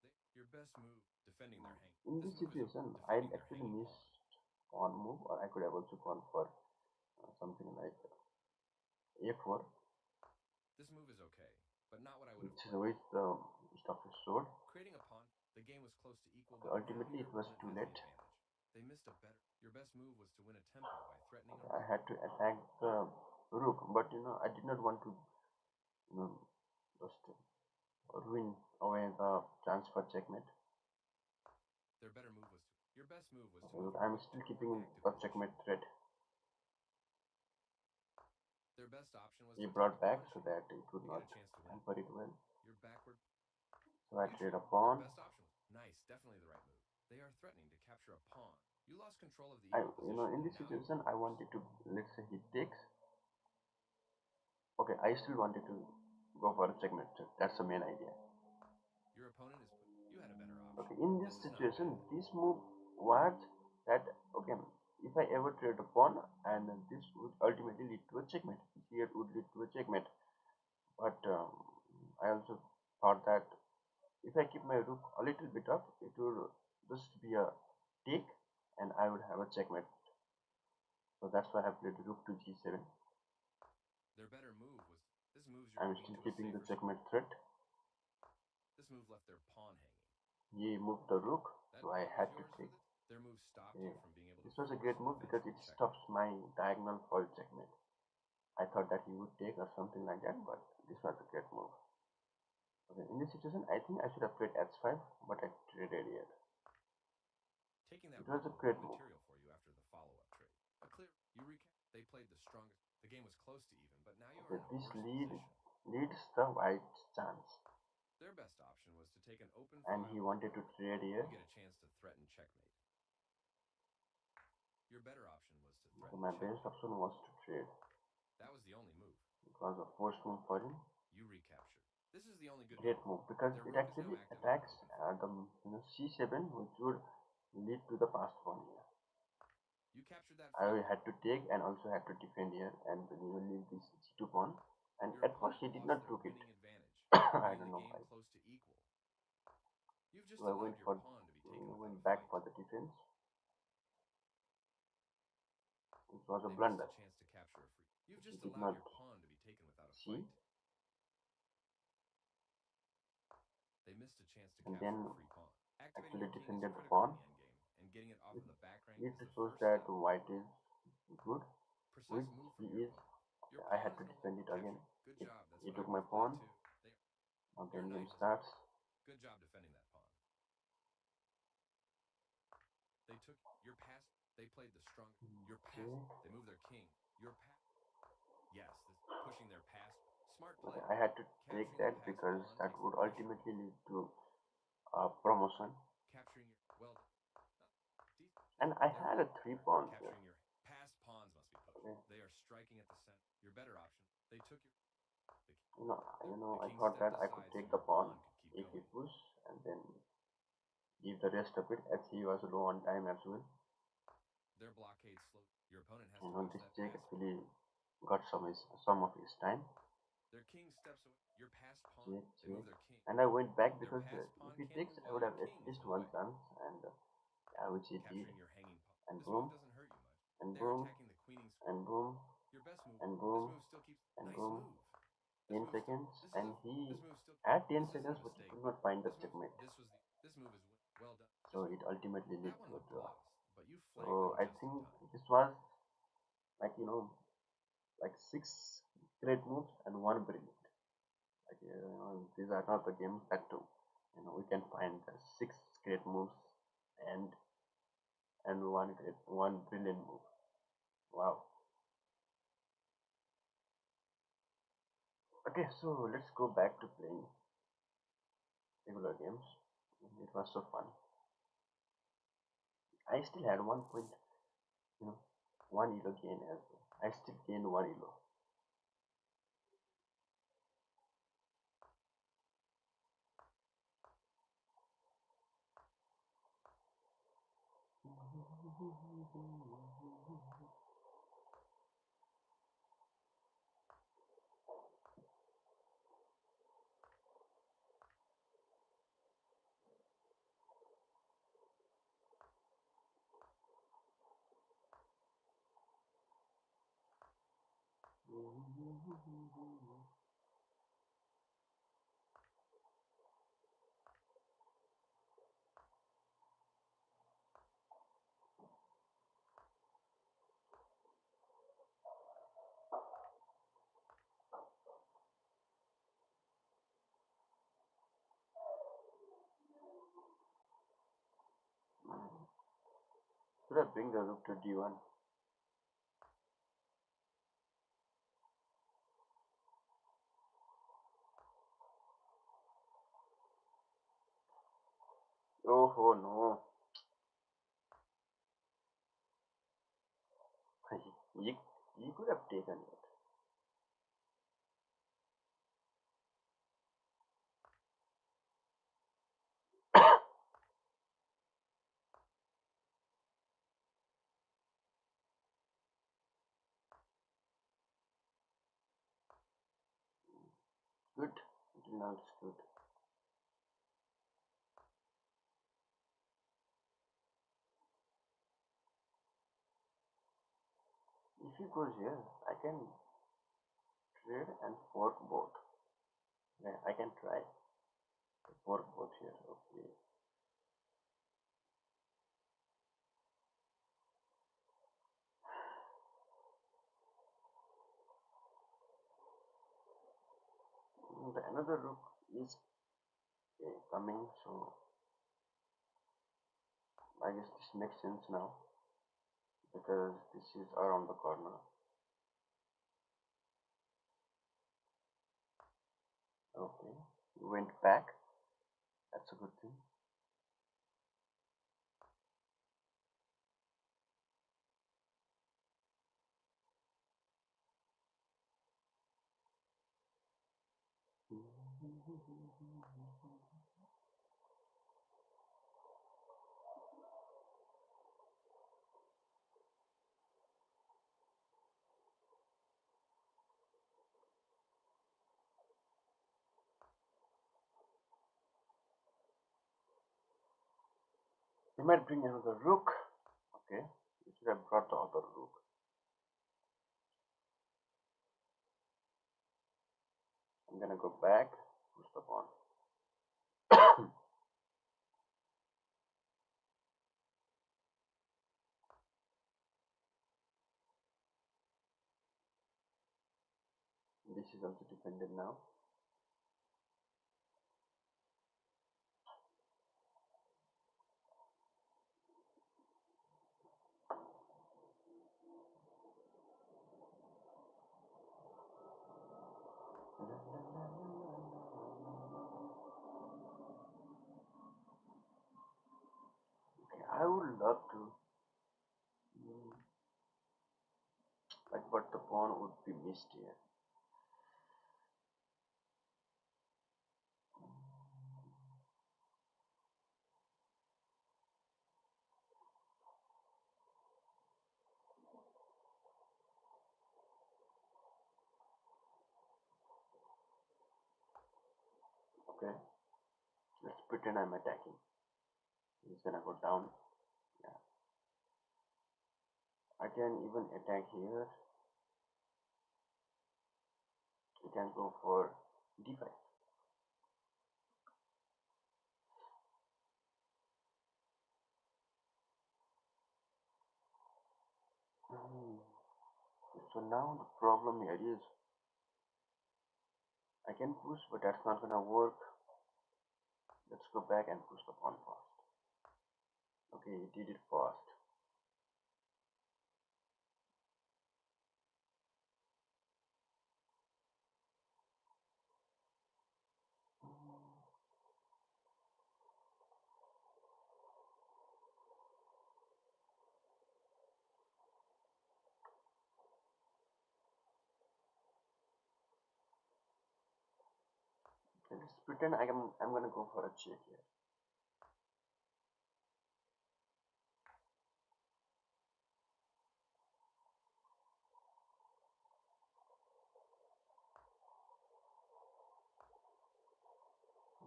was your best move defending their hang.
In
This
this
move is a
situation, I
defending their
actually
hanging
missed
pawn.
pawn move, or I could have also gone for something like a4,
This move is okay, but not what I would
which
have
is
played.
with the stuff is sword.
Creating a pawn, the game was close to equal,
Okay,
but now
ultimately,
your
it was
opponent
too
has the
late.
advantage. They missed a better. Your best move was to win a tempo by threatening a
Okay, I
rook.
had to attack the rook, but I did not want to you know just ruin away the chance for checkmate.
Their better move was to. Your best move was to
Okay,
move
but
your
I'm
rook to
still
a more
keeping
active
the
position.
checkmate threat.
Their best option was
He
to attack
brought
a
back
pawn
so
exchange.
that it would
You get
not
a chance to win.
hamper it well.
Your backward.
So I
You
trade
trade.
a
Their
pawn.
best option was nice, definitely the right move. They are threatening to capture a pawn. You lost control of the
I
equal position,
in
and
this
now you are
situation I
forced.
wanted to, let's say he takes. Okay, I still wanted to go for a checkmate. That's the main idea.
Your opponent is. You had a better option.
Okay, in this
This is not
situation,
bad.
this move was that okay. If I ever trade a pawn, and this would ultimately lead to a checkmate. Here would lead to a checkmate. But I also thought that if I keep my rook a little bit up, it would just be a take, and I would have a checkmate. So that's why I played rook to g7.
Their better move was. This moves your
I'm
queen
still
to a
keeping the
safer spot.
checkmate threat.
This move left their pawn hanging.
He moved the rook,
That
so I
pawn was
had to
yours for
take.
the. Their move stopped
Okay.
you from being able to
This was a
force
great
an
move because
eventual
it
checkmate.
stops my diagonal foil checkmate. I thought that he would take or something like that, but this was a great move. Okay, in this situation, I think I should have played h5, but I traded here.
Taking that
It
rook
was a
will
great
win
move.
material for you after the follow-up trade. A clear. You recap. They played the strongest. The game was close to even, but now you are
Okay,
in a
this
worse position.
leads takes the white's chance,
Their best option was to take an open
and
file
he
with a
wanted to
rook.
trade here.
You get a chance to threaten checkmate. Your better option was to
So
threaten
my best
checkmate.
option was to trade.
That was the only move.
It was a forced move for him.
You recapture. This is the only good
Great
move.
move because
Their
it
rook is now
actually
active in an
attacks
open file.
the c7, which would lead to the passed pawn here.
You captured that
I
free pawn.
had to take and also had to defend here, and when you leave this g2 pawn, and
Your
at first
opponent
he did
lost
not
their
took it.
winning advantage,
I
bringing
don't
the
know
game
why.
close to equal. You've just
So I
allowed your pawn to be taken without
went
a
back
fight.
for the defense. It was a
They missed
blunder.
a chance to capture a free. You've
He
just
did
allowed
not
your pawn to be taken without a
see,
fight. They missed a chance to
and
capture
then
a free pawn. Activating
actually
your king is
defended the
critical in
pawn.
the endgame, and getting it off
It,
of the back rank
it
is the
shows
first
that
step.
white is good,
Precise
which
move
he
from your
is.
pawn. Your
Okay, I
pawn
had
is
to
no longer
defend it again.
captured. Good job. That's
He
what I
took
would
my
have played
pawn.
too.
Now the
Your
game
knight has
starts.
moved. Good job defending that pawn. They took your pass. They played the strong. Your pass.
Okay.
They moved their king. Your pass. Yes, this pushing their pass. Smart play.
Okay, I had to take
Capturing the
that
passed
because
pawn
that
takes the
would
pressure
ultimately
off.
lead to promotion.
Capturing your
And I
their
had a
rook.
3 pawns here.
Capturing your passed pawns must be pushed.
Okay.
They are striking at the center. Your better option. They took your
I
the king
thought that
stepped
I could
aside so
take the
your
pawn
pawn could keep
if he
going.
push and then give the rest of it as he was low on time as well.
Their blockade slow. Your opponent has
You
to
know,
watch
this
that
check
pass.
actually got some of his time.
Their king steps away. Your passed pawn.
Check,
They move
check.
their king.
And I went back
Their
because
passed
if
pawn
he
can't
takes,
move
I
while
would
your
have at
king is
least
in the
one
way.
chance, and yeah, which he did.
Capturing your hanging pawn.
And
This move
boom,
doesn't hurt you much.
and
They are
boom,
attacking the queening square.
and boom,
Your best move.
and
This
boom,
move still keeps.
and
Nice
boom.
move. This
10
move still.
seconds,
This is a.
and he
This move still.
had 10
This isn't
seconds,
a
but he
mistake.
could not find the
This move.
checkmate.
This was the. This move is well done.
So
This move.
it ultimately led
That one
to a
looked
draw.
close, but you flagged
So
them
I
just in
think
time.
this was like like 6 great moves and one brilliant. Like these are not the games that too. We can find the 6 great moves and one brilliant move. Wow. Okay, so let's go back to playing regular games. It was so fun. I still had 1 point, you know, 1 elo gain as well. I still gained 1 elo. Should I bring the rook to d1? Oh no. You could have taken it. Good. Now it's good. If he goes here, I can trade and fork both. Yeah, I can try to fork both here. Okay. The another rook is coming, so I guess this makes sense now because this is around the corner. Okay. You went back. That's a good thing. You might bring another rook. Okay. You should have brought the other rook. I'm gonna go back. Push the pawn. This is also defended now. Okay, I would love to, mm, like, but the pawn would be missed here. Okay, let's pretend I'm attacking. He's gonna go down. Yeah, I can even attack here. You can go for d5. Hmm. So now the problem here is I can push, but that's not gonna work. Let's go back and push the pawn fast. Okay, he did it fast. Okay, let's pretend I'm gonna go for a check here.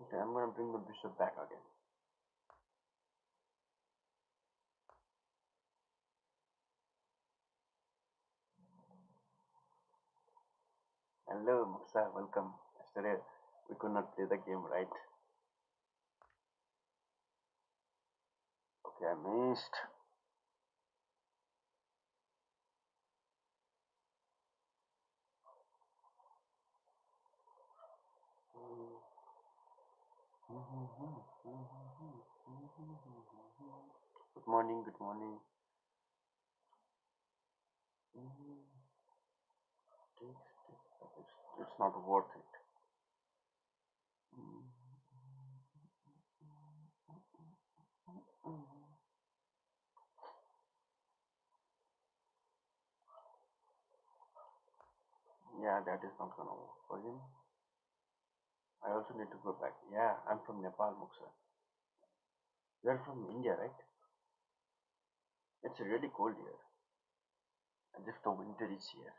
Okay, I'm gonna bring the bishop back again. Hello, Muksa, welcome. Yesterday we could not play the game, right? Okay, I missed. Good morning, good morning. It's not worth it. Yeah, that is not gonna work for him. I also need to go back. Yeah, I'm from Nepal, Muksa. You're from India, right? It's really cold here. As if the winter is here.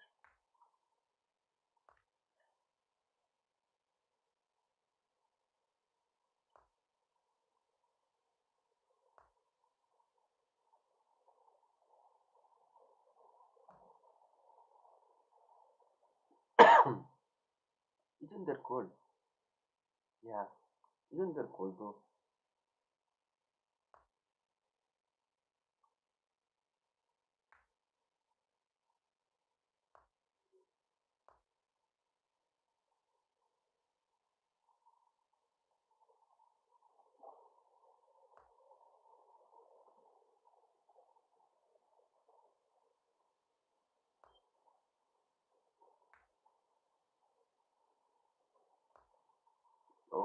Isn't that cold? Yeah, isn't that cold though?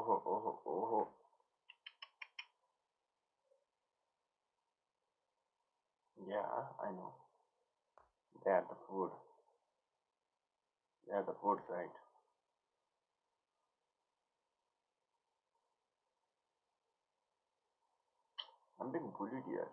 oh, oh, oh. Yeah, I know. They are the food. They are the food, right? I'm being bullied here.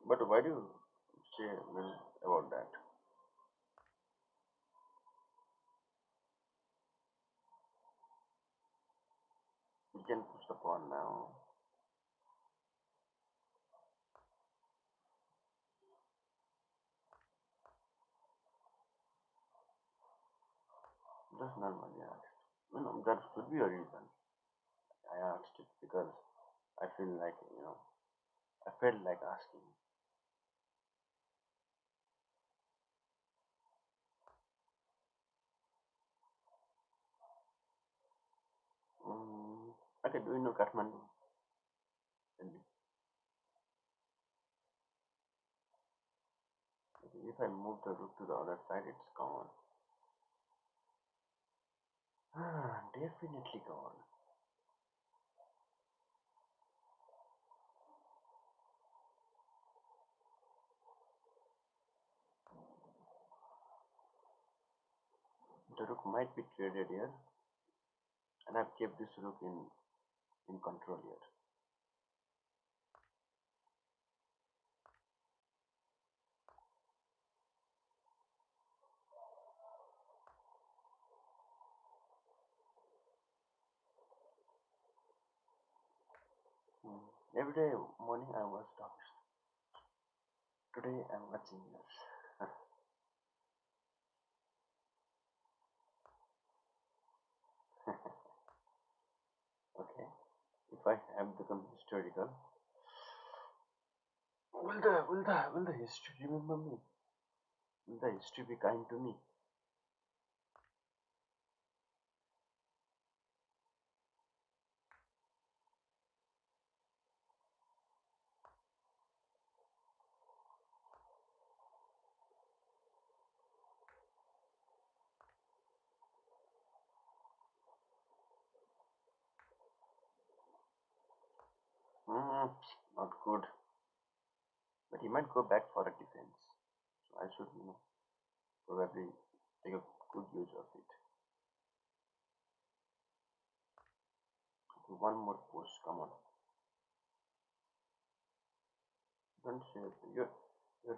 But why do you say about that? We can push the pawn now. Just normally asked. There should be a reason. I asked it because I feel like, I felt like asking. Mm, okay, do you know Kathmandu? Tell me. Okay, if I move the rook to the other side, it's gone. Ah, definitely gone. The rook might be traded here, and I've kept this rook in control here. Hmm. Every day morning I watch dogs. Today I'm watching this. Okay, if I have become historical, will the history remember me? Will the history be kind to me? Mm, not good. But he might go back for a defense. So I should, probably take a good use of it. Okay, one more push. Come on. Don't say your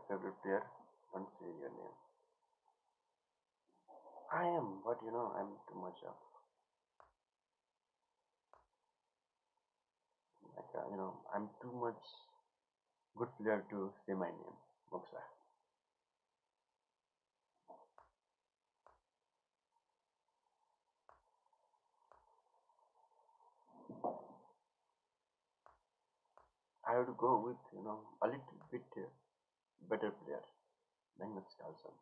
favorite player. Don't say your name. I am, but I'm too much of I'm too much good player to say my name. Moksa. I would go with a little bit better player, Magnus Carlsen.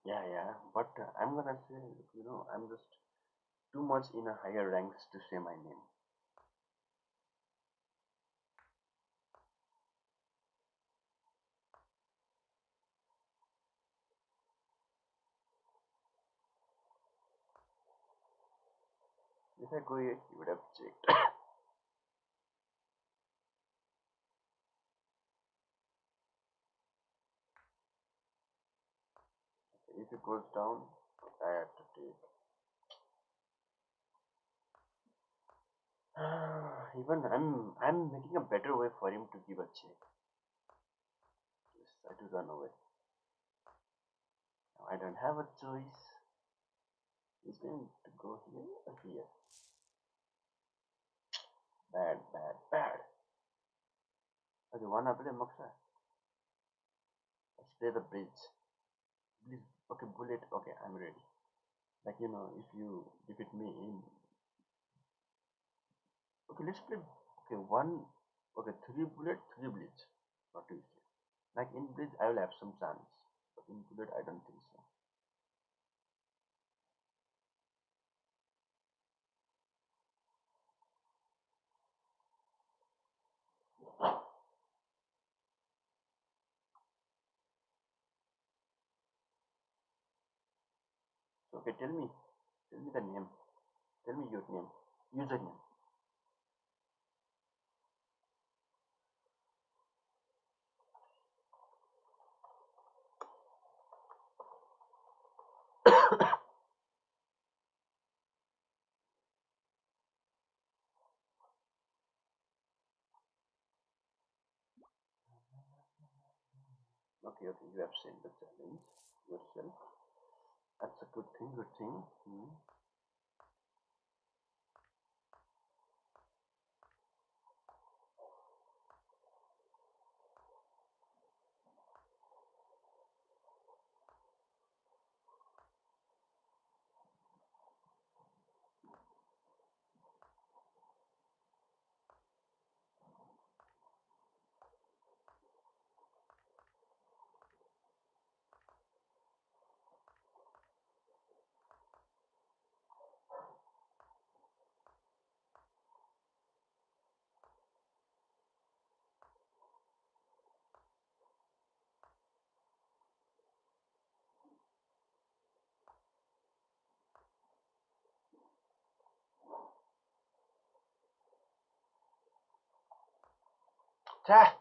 Yeah, yeah. But I'm gonna say, I'm just too much in a higher ranks to say my name. If I go here, you would have checked. If it goes down, I have to take. Even I'm making a better way for him to give a check. Yes, I do run away. Now I don't have a choice. He's going to go here or here. Bad, bad, bad. Okay, one up there, Moxa. Let's play the bridge. Please, okay, bullet. Okay, I'm ready. Like if you defeat me in Okay, let's play. Okay, one. Okay, three bullet, three bleach. What do you say? Like in bleach, I will have some chance, but in bullet, I don't think so. So, okay, tell me the name. Tell me your name, username. Okay, okay, you have seen the challenge yourself. That's a good thing. Good thing. Hmm. Ta!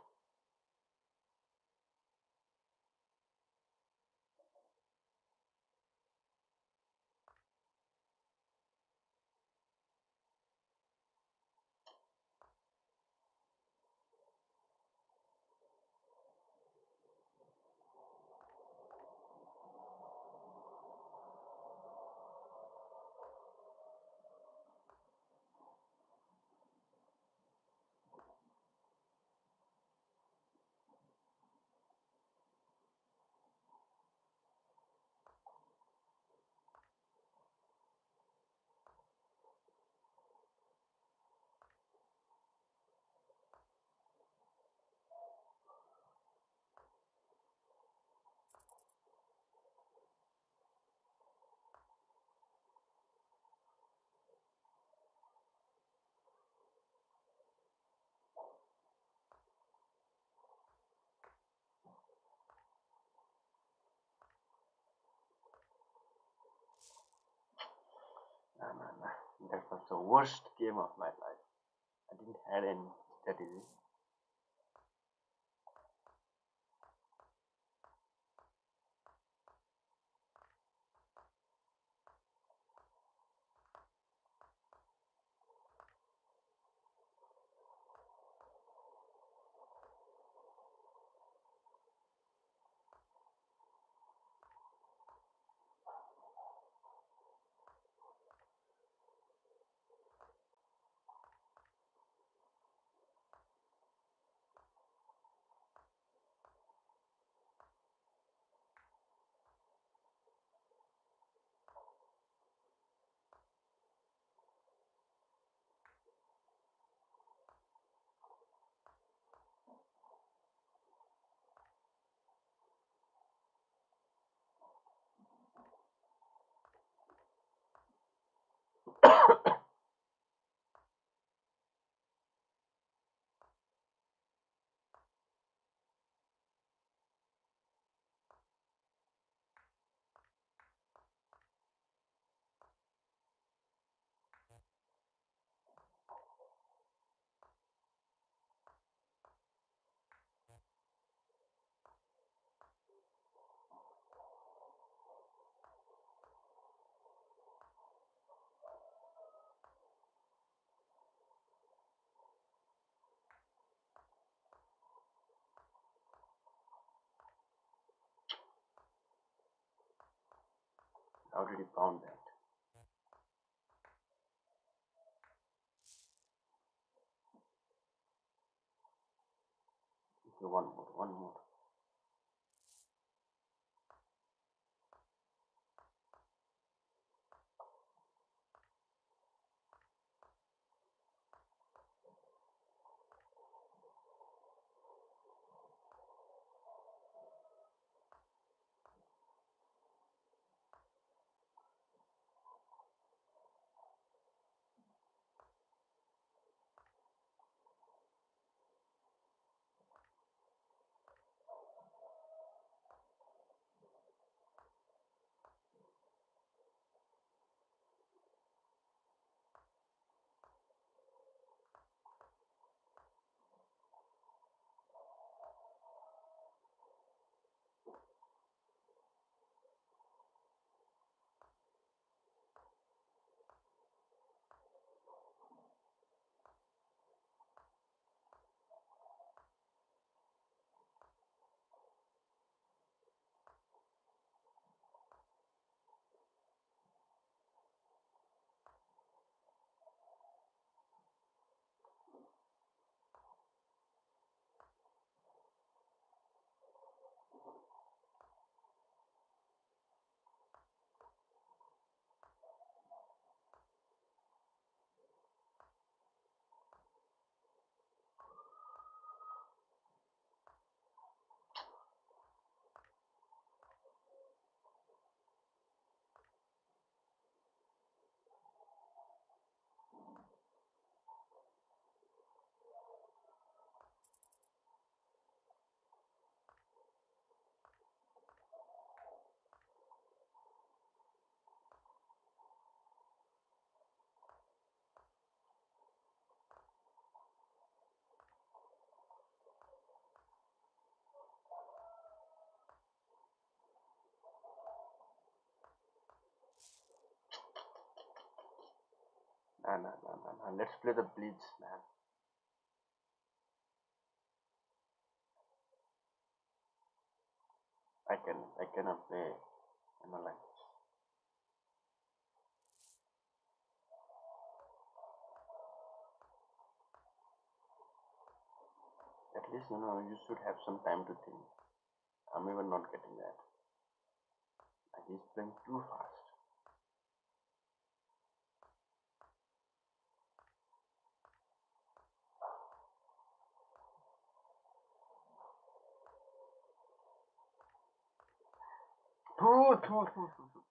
Nah, nah, nah. That was the worst game of my life. I didn't have any strategy. How did you found that? Okay, one more, one more. Nah, nah, nah, nah, nah. Let's play the Blitz, man. I cannot play like this. At least you should have some time to think. I'm even not getting that. Like he's playing too fast. Too, too, too, too, too.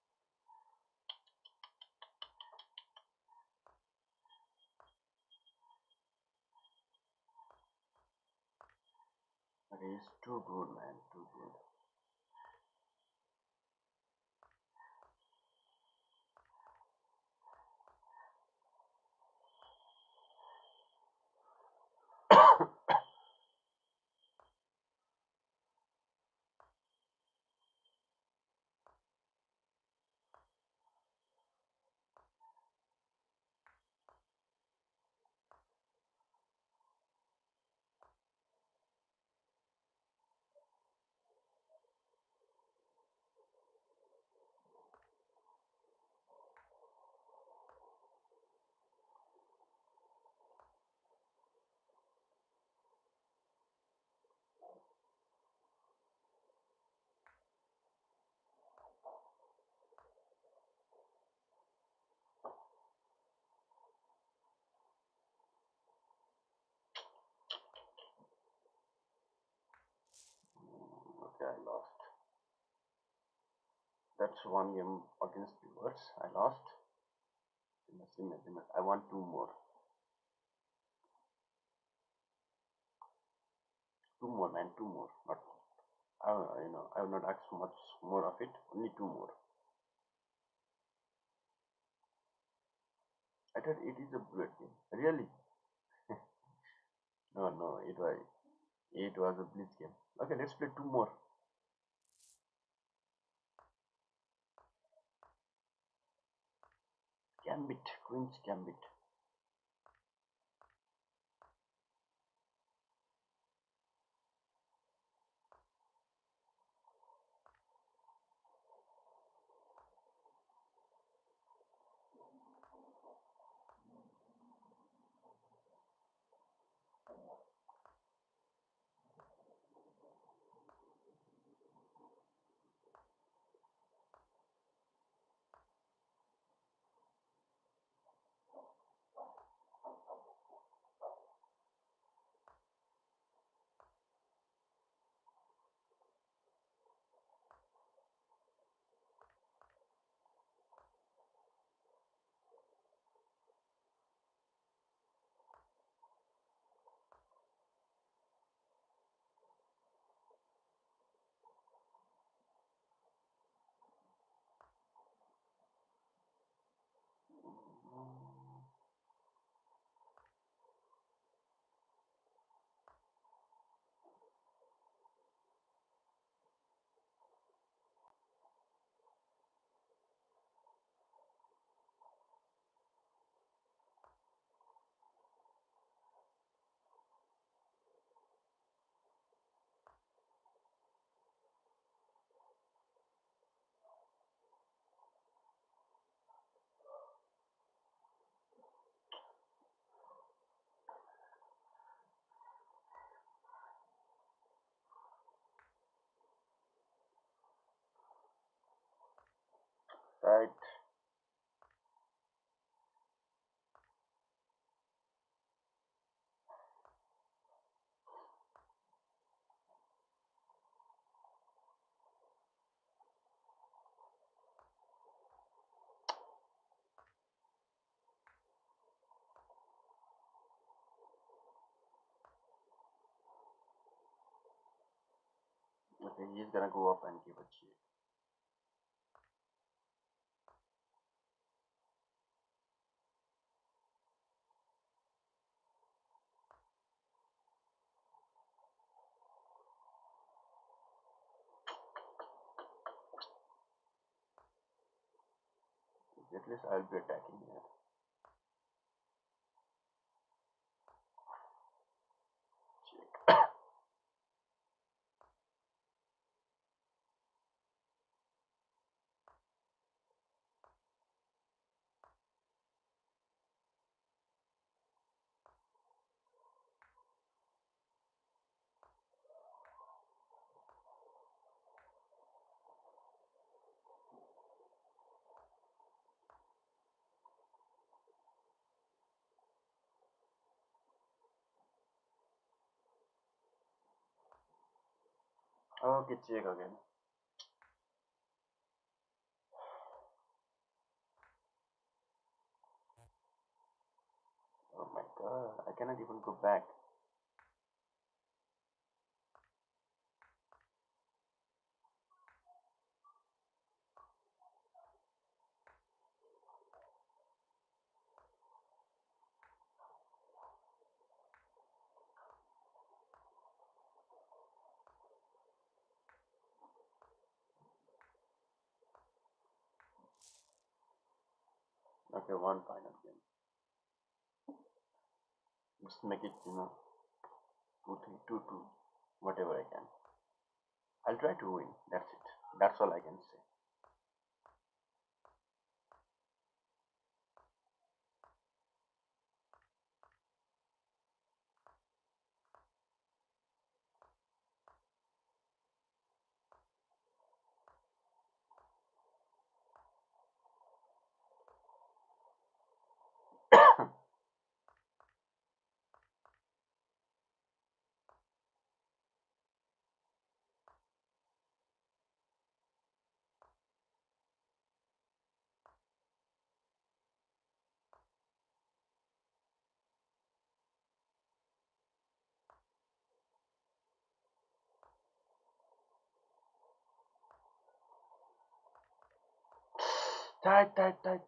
Okay, he's too good, man. Too good. Okay, I lost. That's one game against viewers. I lost. I want two more. Two more, man. Two more. Not. I will not ask much more of it. Only two more. I thought it is a bullet game. Really? No, no. It was a blitz game. Okay, let's play two more. Gambit. Queen's Gambit. Right. Okay, he's gonna go up and give a cheat. At least I'll be attacking here. Okay, check again. Oh my god, I cannot even go back. Okay, one final game. Just make it, 2 3, 2 2, whatever I can. I'll try to win. That's it. That's all I can say. Tight, tight, tight.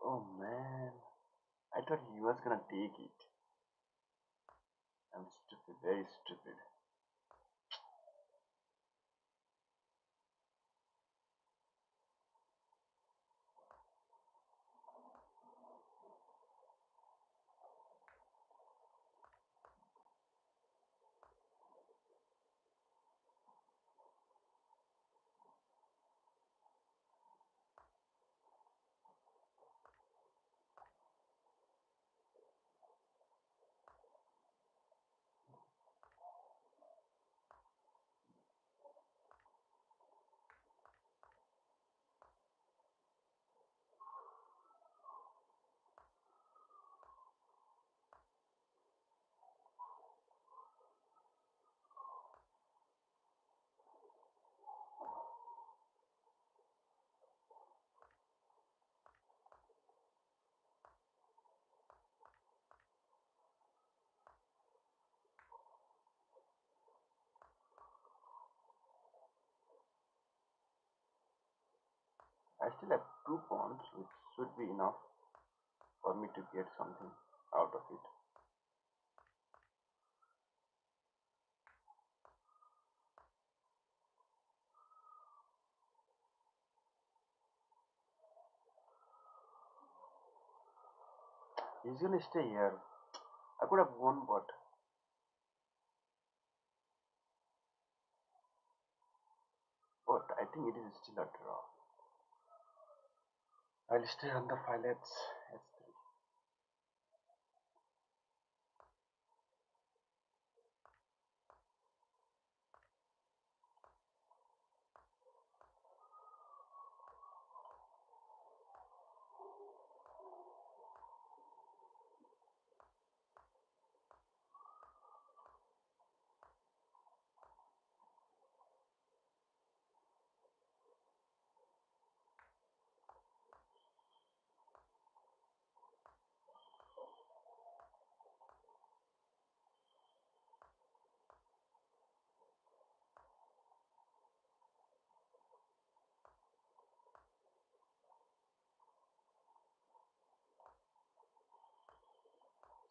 Oh man, I thought he was gonna take it. I'm stupid, very stupid. I still have 2 pawns, which should be enough for me to get something out of it. He's gonna stay here. I could have won, but I think it is still a draw. I'll stay on the file H3.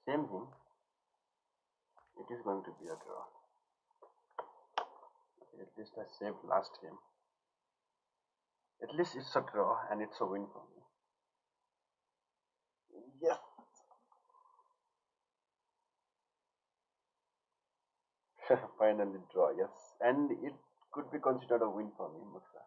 Same thing. It is going to be a draw. Okay, at least I saved last game. At least it's a draw and it's a win for me. Yes. Finally draw, yes. And it could be considered a win for me, Muksa.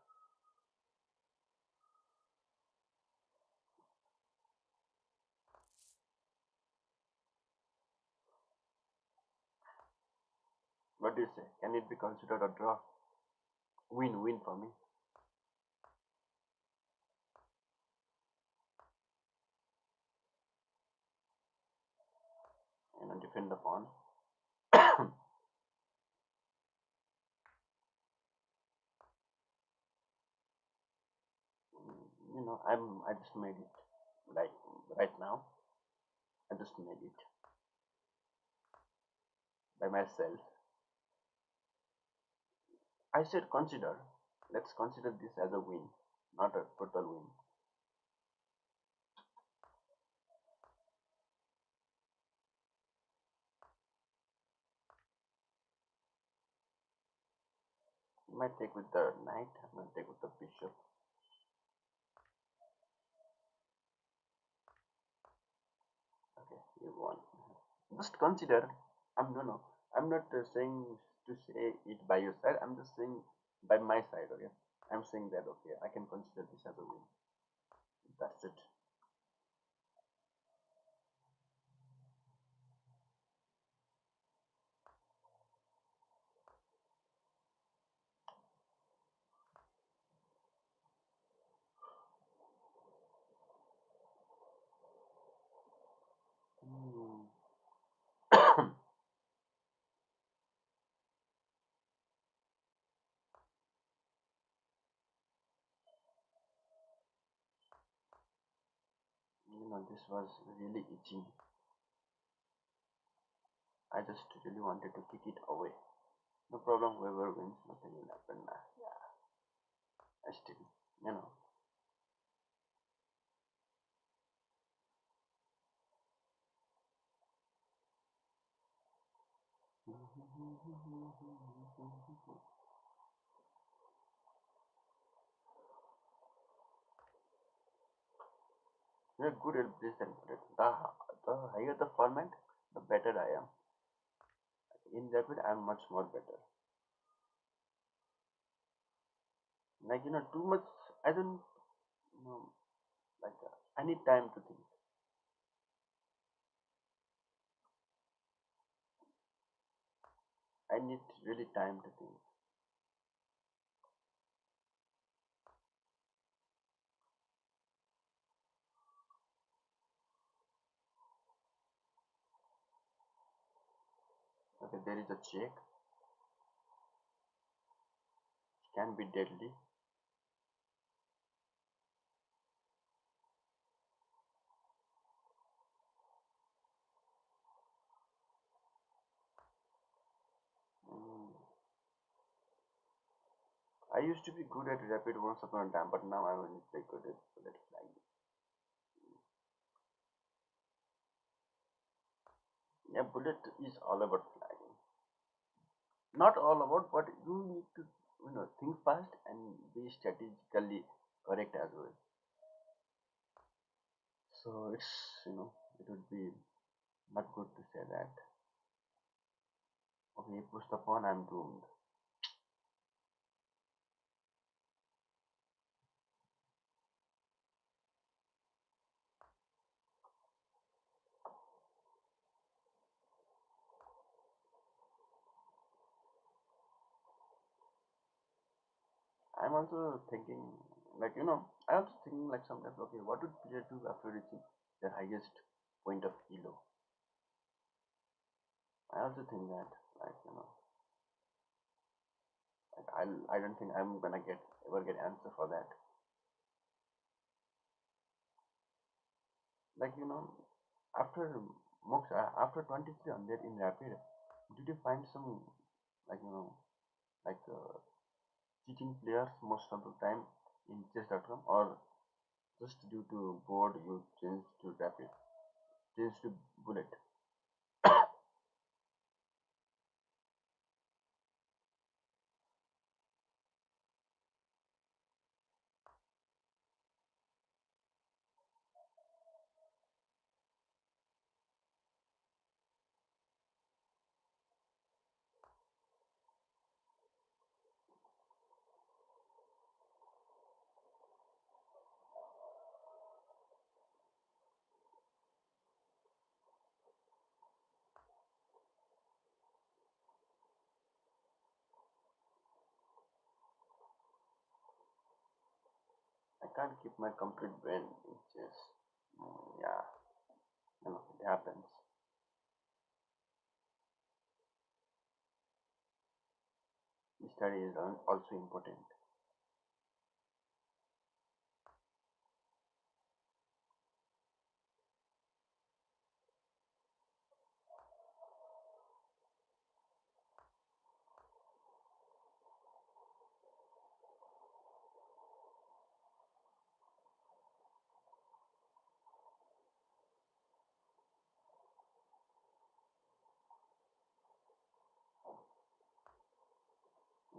What do you say? Can it be considered a draw? Win for me. defend the pawn. I just made it like right now. I just made it by myself. I said consider. Let's consider this as a win, not a total win. You might take with the knight. I'm gonna take with the bishop. Okay, you won. Just consider. I'm no no. I'm not saying to say it by your side. I'm just saying by my side. Okay. I'm saying that okay. I can consider this as a win. That's it. Hmm. This was really itchy. I just really wanted to kick it away. No problem. Whoever wins, nothing will happen. Yeah. I still, you know. You're good at this and that. The higher the format, the better I am. In rapid, I'm much more better. Like too much. I don't know. Like I need time to think. I need really time to think. Okay, there is a check. Can be deadly. Mm. I used to be good at rapid once upon a time, but now I'm not very good at flying. Yeah, bullet is all about flying. Not all about, but you need to think fast and be strategically correct as well. So it would be not good to say that. Okay, push the pawn, I'm doomed. I'm also thinking, like, I also thinking like sometimes, okay, what would player do after reaching their highest point of elo? I also think that, like, like I don't think I'm gonna ever get answer for that. Like, after after 2300 in rapid, did you find some, like, like cheating players most of the time in chess.com, or just due to board you change to rapid, change to bullet? I can't keep my complete brain in chess. Yeah, it happens. study is also important.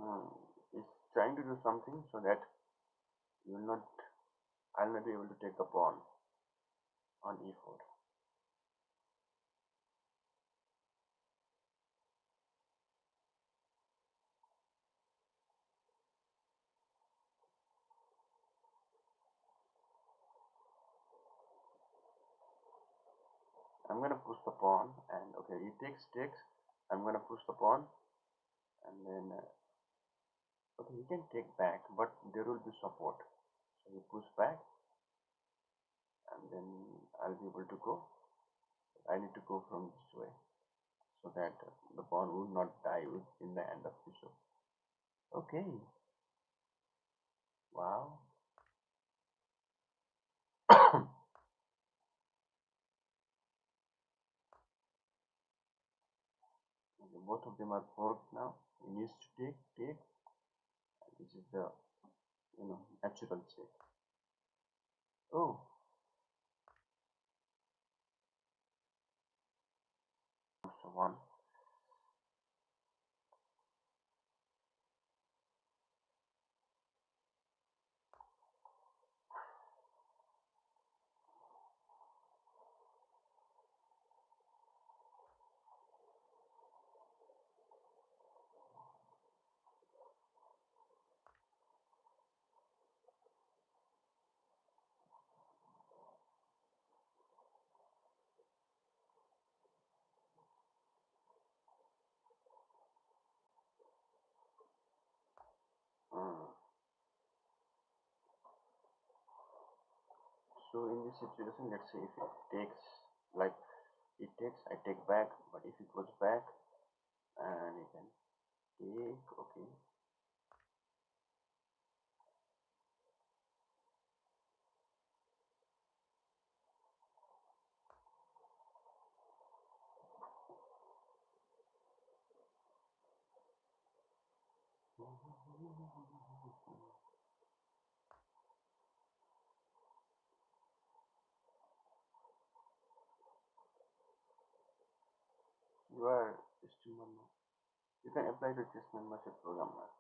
Mm, it's trying to do something so that you will not, I'll not be able to take the pawn on e4. I'm gonna push the pawn, and okay, he takes. I'm gonna push the pawn, and then okay, he can take back, but there will be support. So he push back, and then I'll be able to go. I need to go from this way so that the pawn would not die in the hand of bishop. Okay, wow. Okay, both of them are forked now. He needs to take. This is the natural check. Oh, so one. Mm. So in this situation, let's say if it takes, like it takes, I take back, but if it goes back, and you can take, okay. You are still member. You can apply to this membership program now.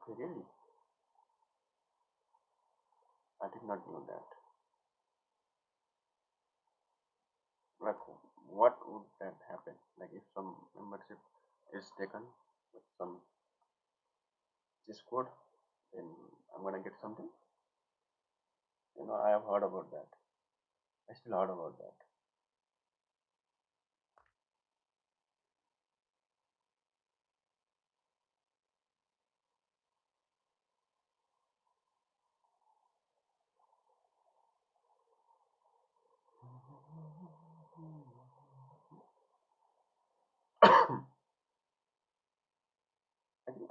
Okay, really? I did not know that. Like, what would that happen? Like, if some membership is taken with some chess code, then I'm gonna get something. I have heard about that. I still heard about that.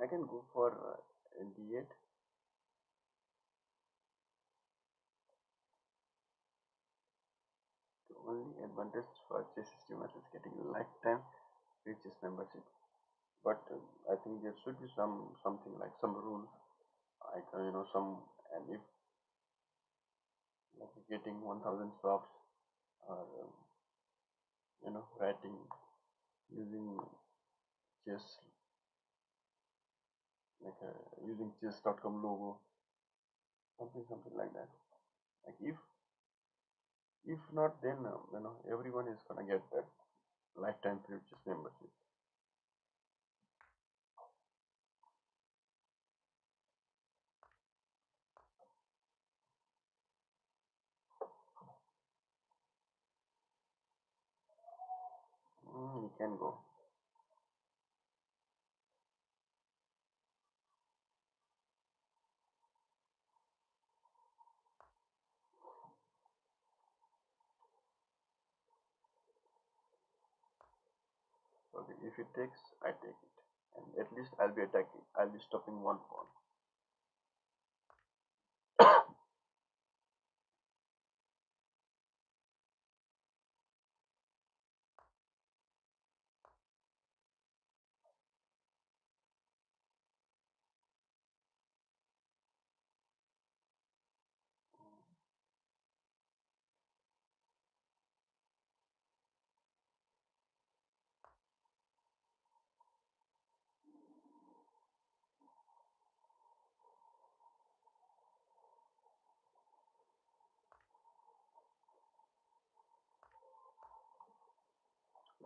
I can go for D8. The only advantage for chess streamers is getting lifetime free chess membership. But I think there should be something like some rules, like some, and if like getting 1,000 stops, or writing using chess, like using chess.com logo, something like that. Like if not, then everyone is gonna get that lifetime free chess membership. You can go. Okay, if it takes, I take it. and at least I'll be attacking. I'll be stopping one pawn.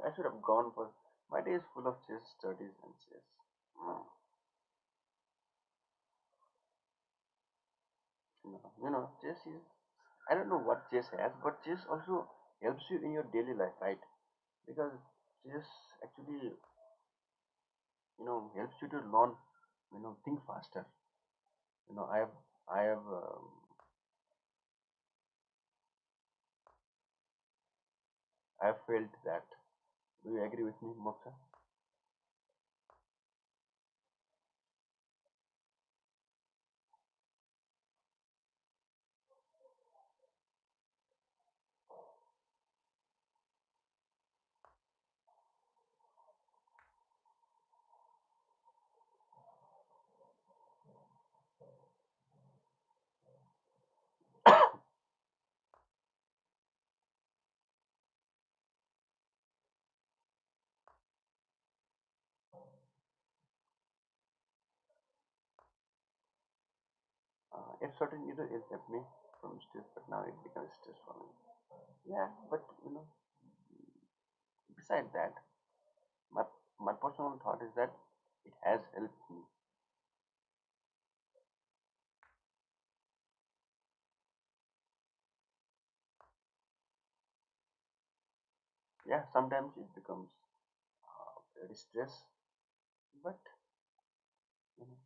I should have gone for. My day is full of chess studies and chess. Mm. Chess is. I don't know what chess has, but chess also helps you in your daily life, right? Because chess actually, helps you to learn, think faster. You know, I have, I have, I have felt that. Do you agree with me, Moksha? If certain either is happening from stress, but now it becomes stress for me. Yeah, but beside that, my my personal thought is that it has helped me. Yeah, sometimes it becomes very stress, but you know,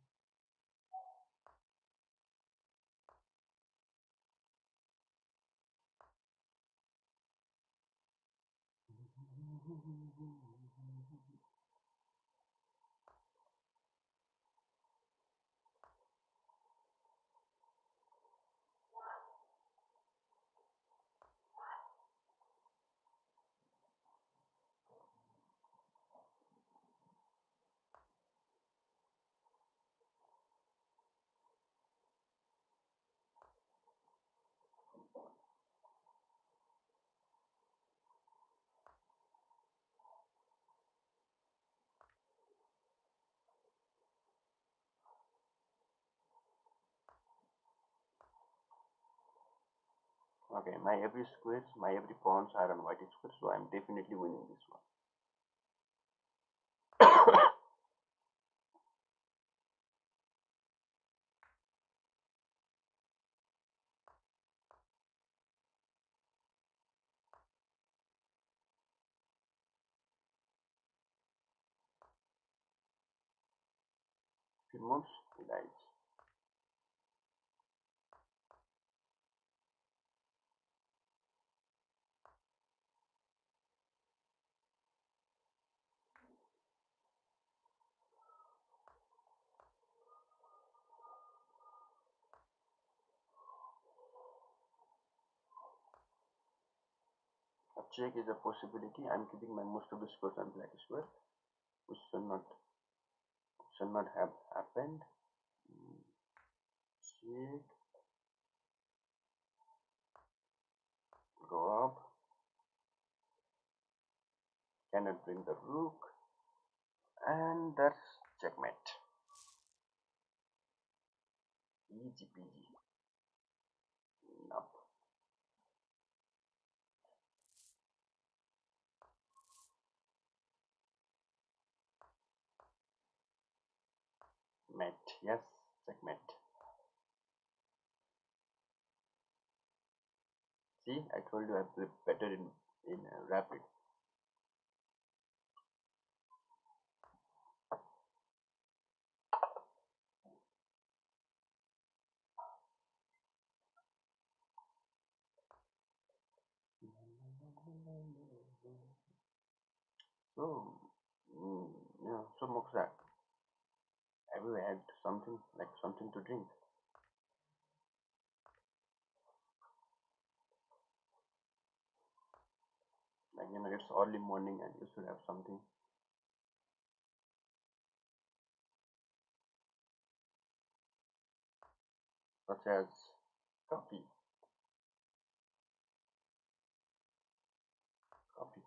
okay, my every squares, my every pawns are on white square, so I'm definitely winning this one. If he moves, he dies. A check is a possibility. I'm keeping my most of the squares on black square, which should not have happened. Mm, check, go up, cannot bring the rook, and that's checkmate. Easy peasy. Nope. Mate, yes, checkmate. See, I told you I play better in rapid. So, mm, so Moksha, something like something to drink. Like it's early morning and you should have something such as coffee, coffee.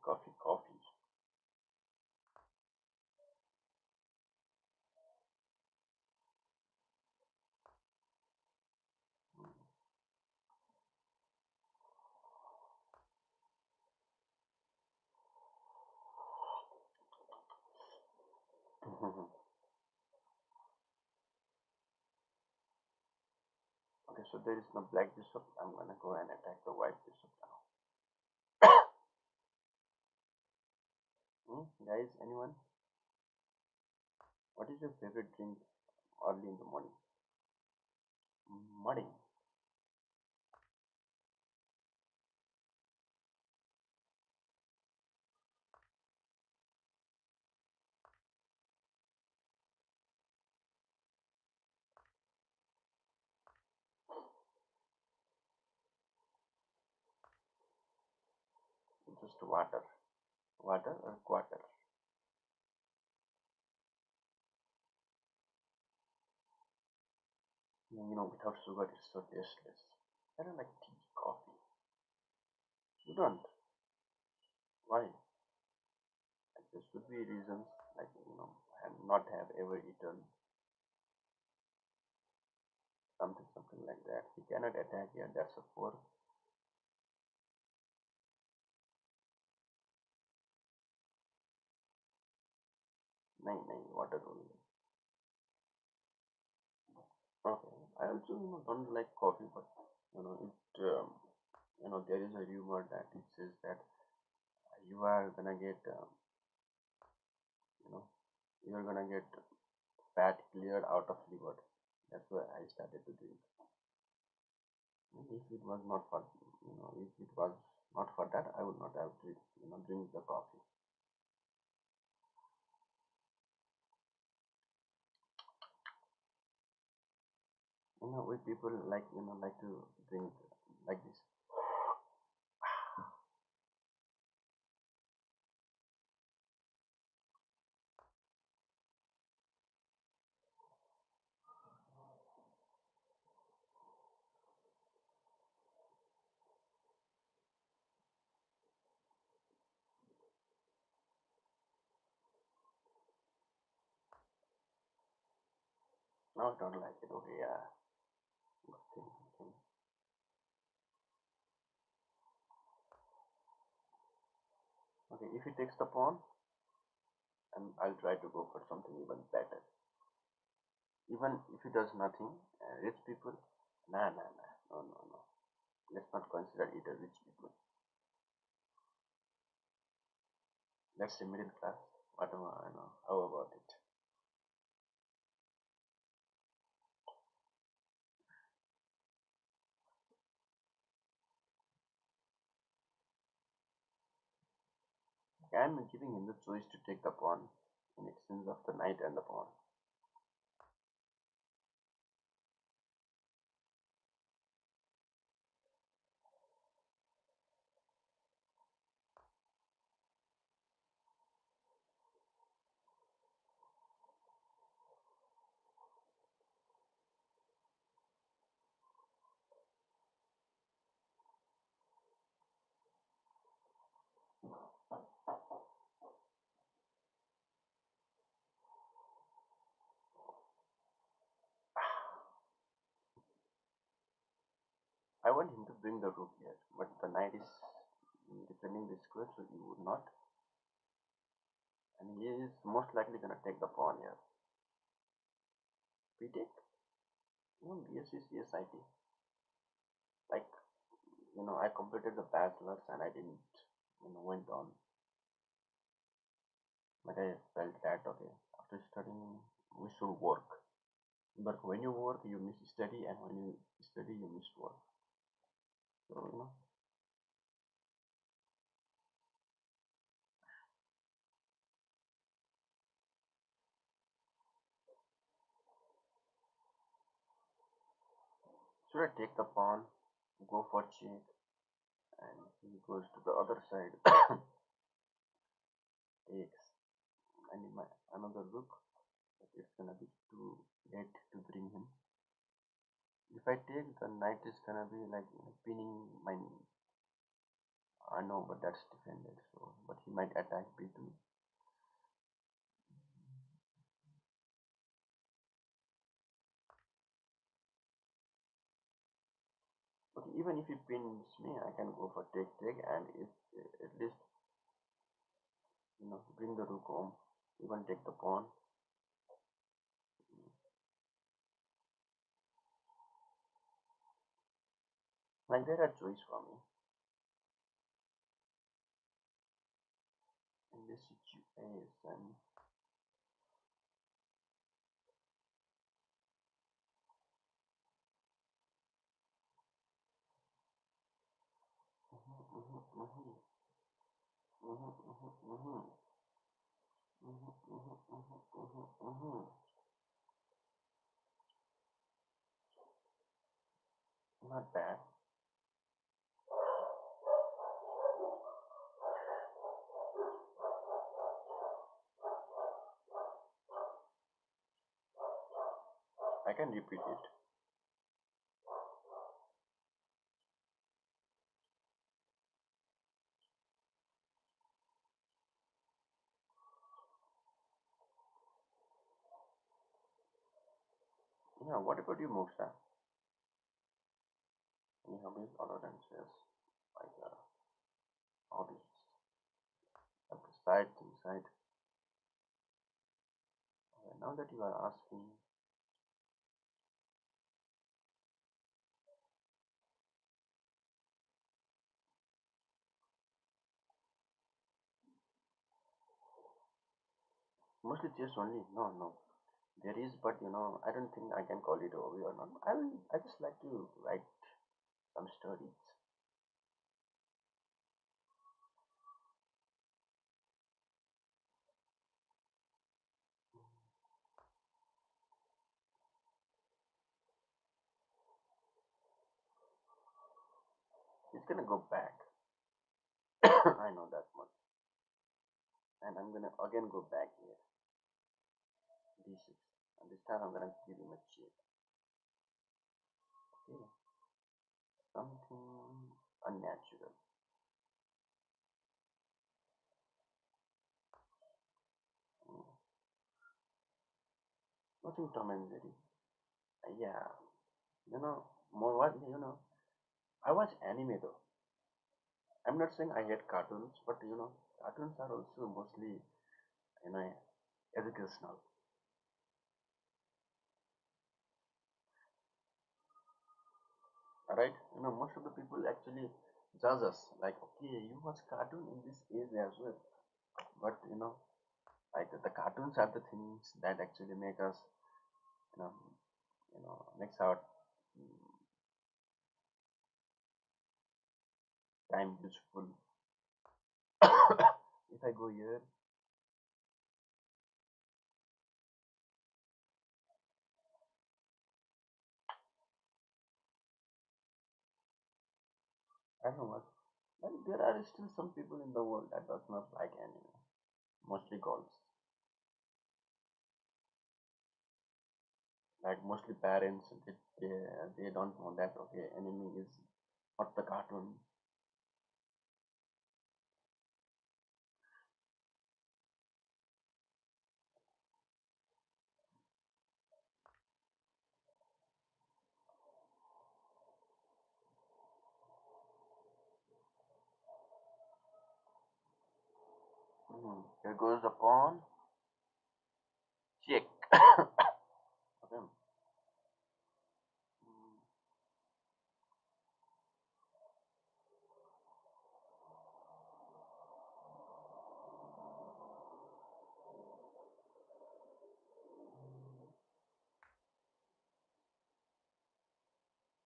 Okay, so there is no black bishop. I'm gonna go and attack the white bishop now. Guys, anyone? What is your favorite drink early in the morning? Mudding. Just water. Water or quarter. Without sugar, it's so tasteless. I don't like tea, coffee. You don't. Why? Like, there should be reasons, like, and not have ever eaten something like that. He cannot attack here. That's a four. Nine, nine, water only. Okay. I also, don't like coffee, but, there is a rumor that it says that you are gonna get, you know, you are gonna get fat cleared out of liver. That's why I started to drink. If it was not for, if it was not for that, I would not have drink the coffee. We people like to drink like this. No, I don't like it. Okay, yeah. Good thing, good thing. Okay, if he takes the pawn, and I'll try to go for something even better. Even if he does nothing, rich people, nah, no, no, no. Let's not consider it a rich people. Let's say middle class. Whatever, I know. How about it? I'm giving him the choice to take the pawn in exchange of the knight and the pawn. I want him to bring the rook here, but the knight is defending the square, so he would not. And he is most likely gonna take the pawn here. Retake? BSc, CSIT. Like, I completed the bachelor's and I didn't, went on. But I felt that, okay, after studying, we should work. But when you work, you miss study, and when you study, you miss work. So, Should I take the pawn, go for check, and he goes to the other side, takes, and in my another rook, but it's gonna be too late to bring him. If I take, the knight is gonna be like pinning my. I know, but that's defended. So, but he might attack b2. But even if he pins me, I can go for take, and if at least bring the rook home, even take the pawn. Like there are choice for me in this situation. Mhm, mhm, mhm, mhm, mhm, mhm, mhm, mhm, mhm, mhm. Not bad. I can repeat it. Yeah, what about you, Moksha? Any hobbies other than chess? Like hobbies? Like side. Now that you are asking, mostly chess only. No, no. There is, but I don't think I can call it a hobby or not. I just like to write some stories. It's gonna go back. I know that much. And I'm gonna again go back here. D6. And this time I'm gonna give him a check. Okay. Something unnatural. Mm. Nothing Tom and Jerry. Yeah. More what I watch anime though. I'm not saying I hate cartoons, but cartoons are also mostly you know educational. Right? Most of the people actually judge us like, okay, you watch cartoon in this age as well. But like the cartoons are the things that actually make us, you know, makes our time useful. If I go here, I don't know what. Like there are still some people in the world that does not like anime. Mostly girls. Like mostly parents, they don't know that okay, anime is not the cartoon. Here goes the pawn. Check. Okay.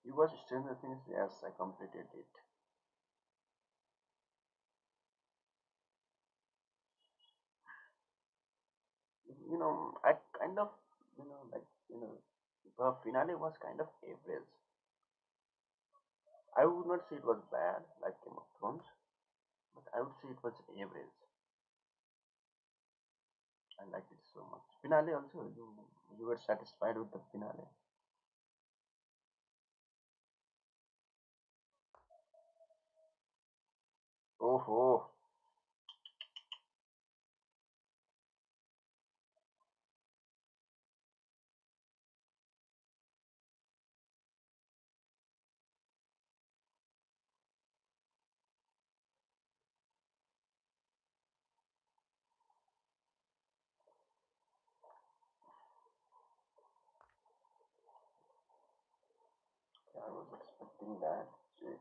You watch Stranger Things? Yes, I completed it. I kind of, like, the finale was kind of average. I would not say it was bad like Game of Thrones, but I would say it was average. I liked it so much. Finale also, you were satisfied with the finale. Oh, oh. I was expecting that. Shit.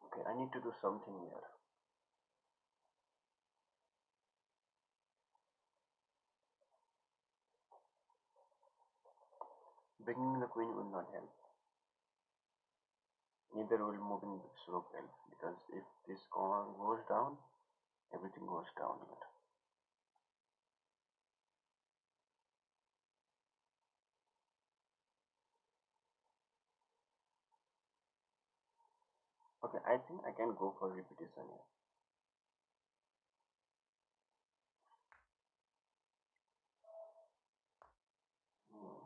Okay, I need to do something here. Bringing the queen will not help. Neither will moving this rook help because if this goes down, everything goes down here. Okay, I think I can go for repetition here. Hmm.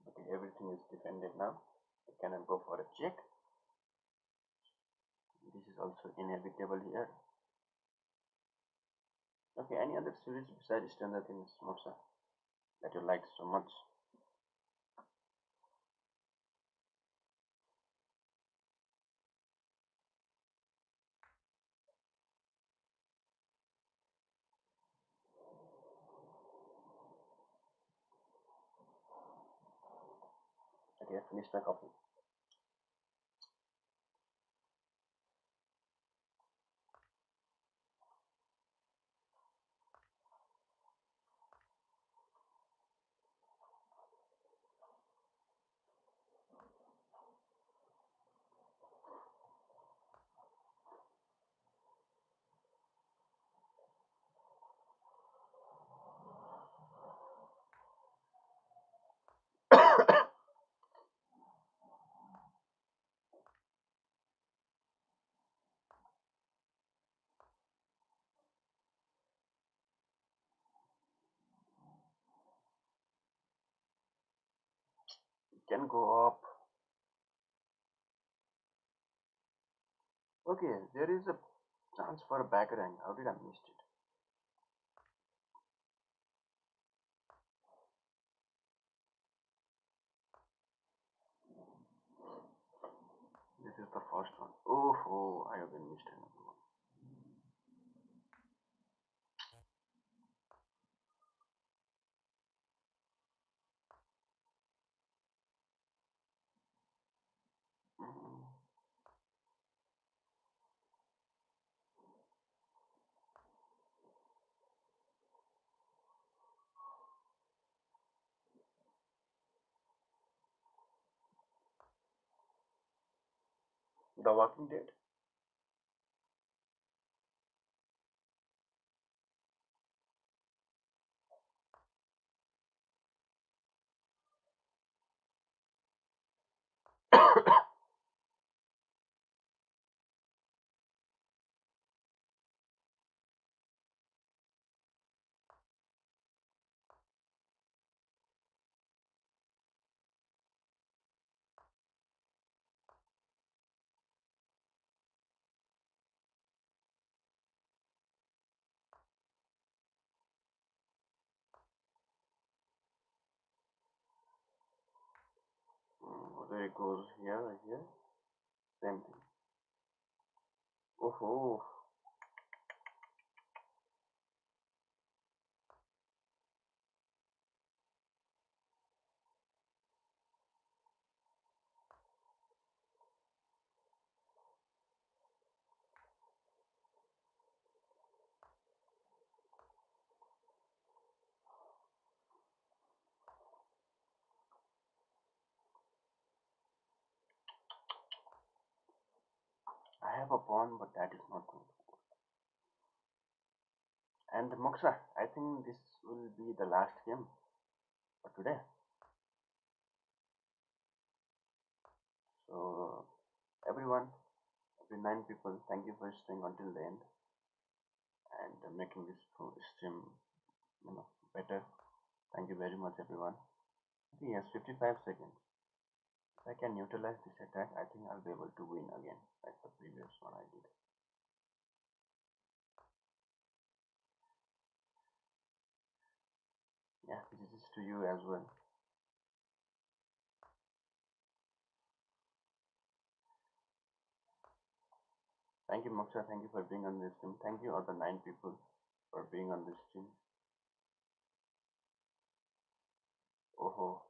Okay, everything is defended now. I cannot go for a check. This is also inevitable here. Okay, any other series besides Stranger Things, Mosa, that you liked so much? Okay, I finished my coffee. It can go up. Okay, there is a chance for a back rank. How did I miss it? This is the first one. Oh, I have been missed another one. Mm, The Walking Dead. Whether it goes here or here, same thing. Oh, I have a pawn, but that is not going to work. And Moksha, I think this will be the last game for today. So, everyone, every 9 people, thank you for staying until the end and making this stream, you know, better. Thank you very much, everyone. Okay, yes, 55 seconds. If I can utilize this attack, I think I'll be able to win again, like the previous one I did. Yeah, this is to you as well. Thank you, Moksha. Thank you for being on this stream. Thank you, all the 9 people, for being on this stream. Oh,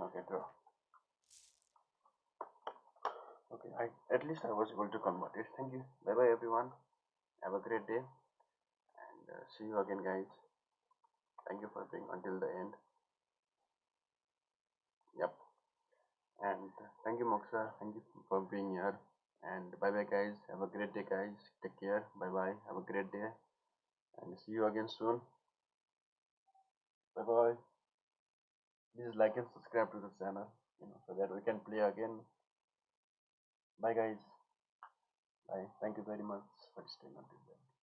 okay, draw. Okay, at least I was able to convert it. Thank you. Bye bye, everyone. Have a great day, and see you again, guys. Thank you for being until the end. Yep. And thank you, Moksha. Thank you for being here. And bye bye, guys. Have a great day, guys. Take care. Bye bye. Have a great day. And see you again soon. Bye bye. Please like and subscribe to the channel, so that we can play again. Bye, guys. Bye. Thank you very much for staying until then.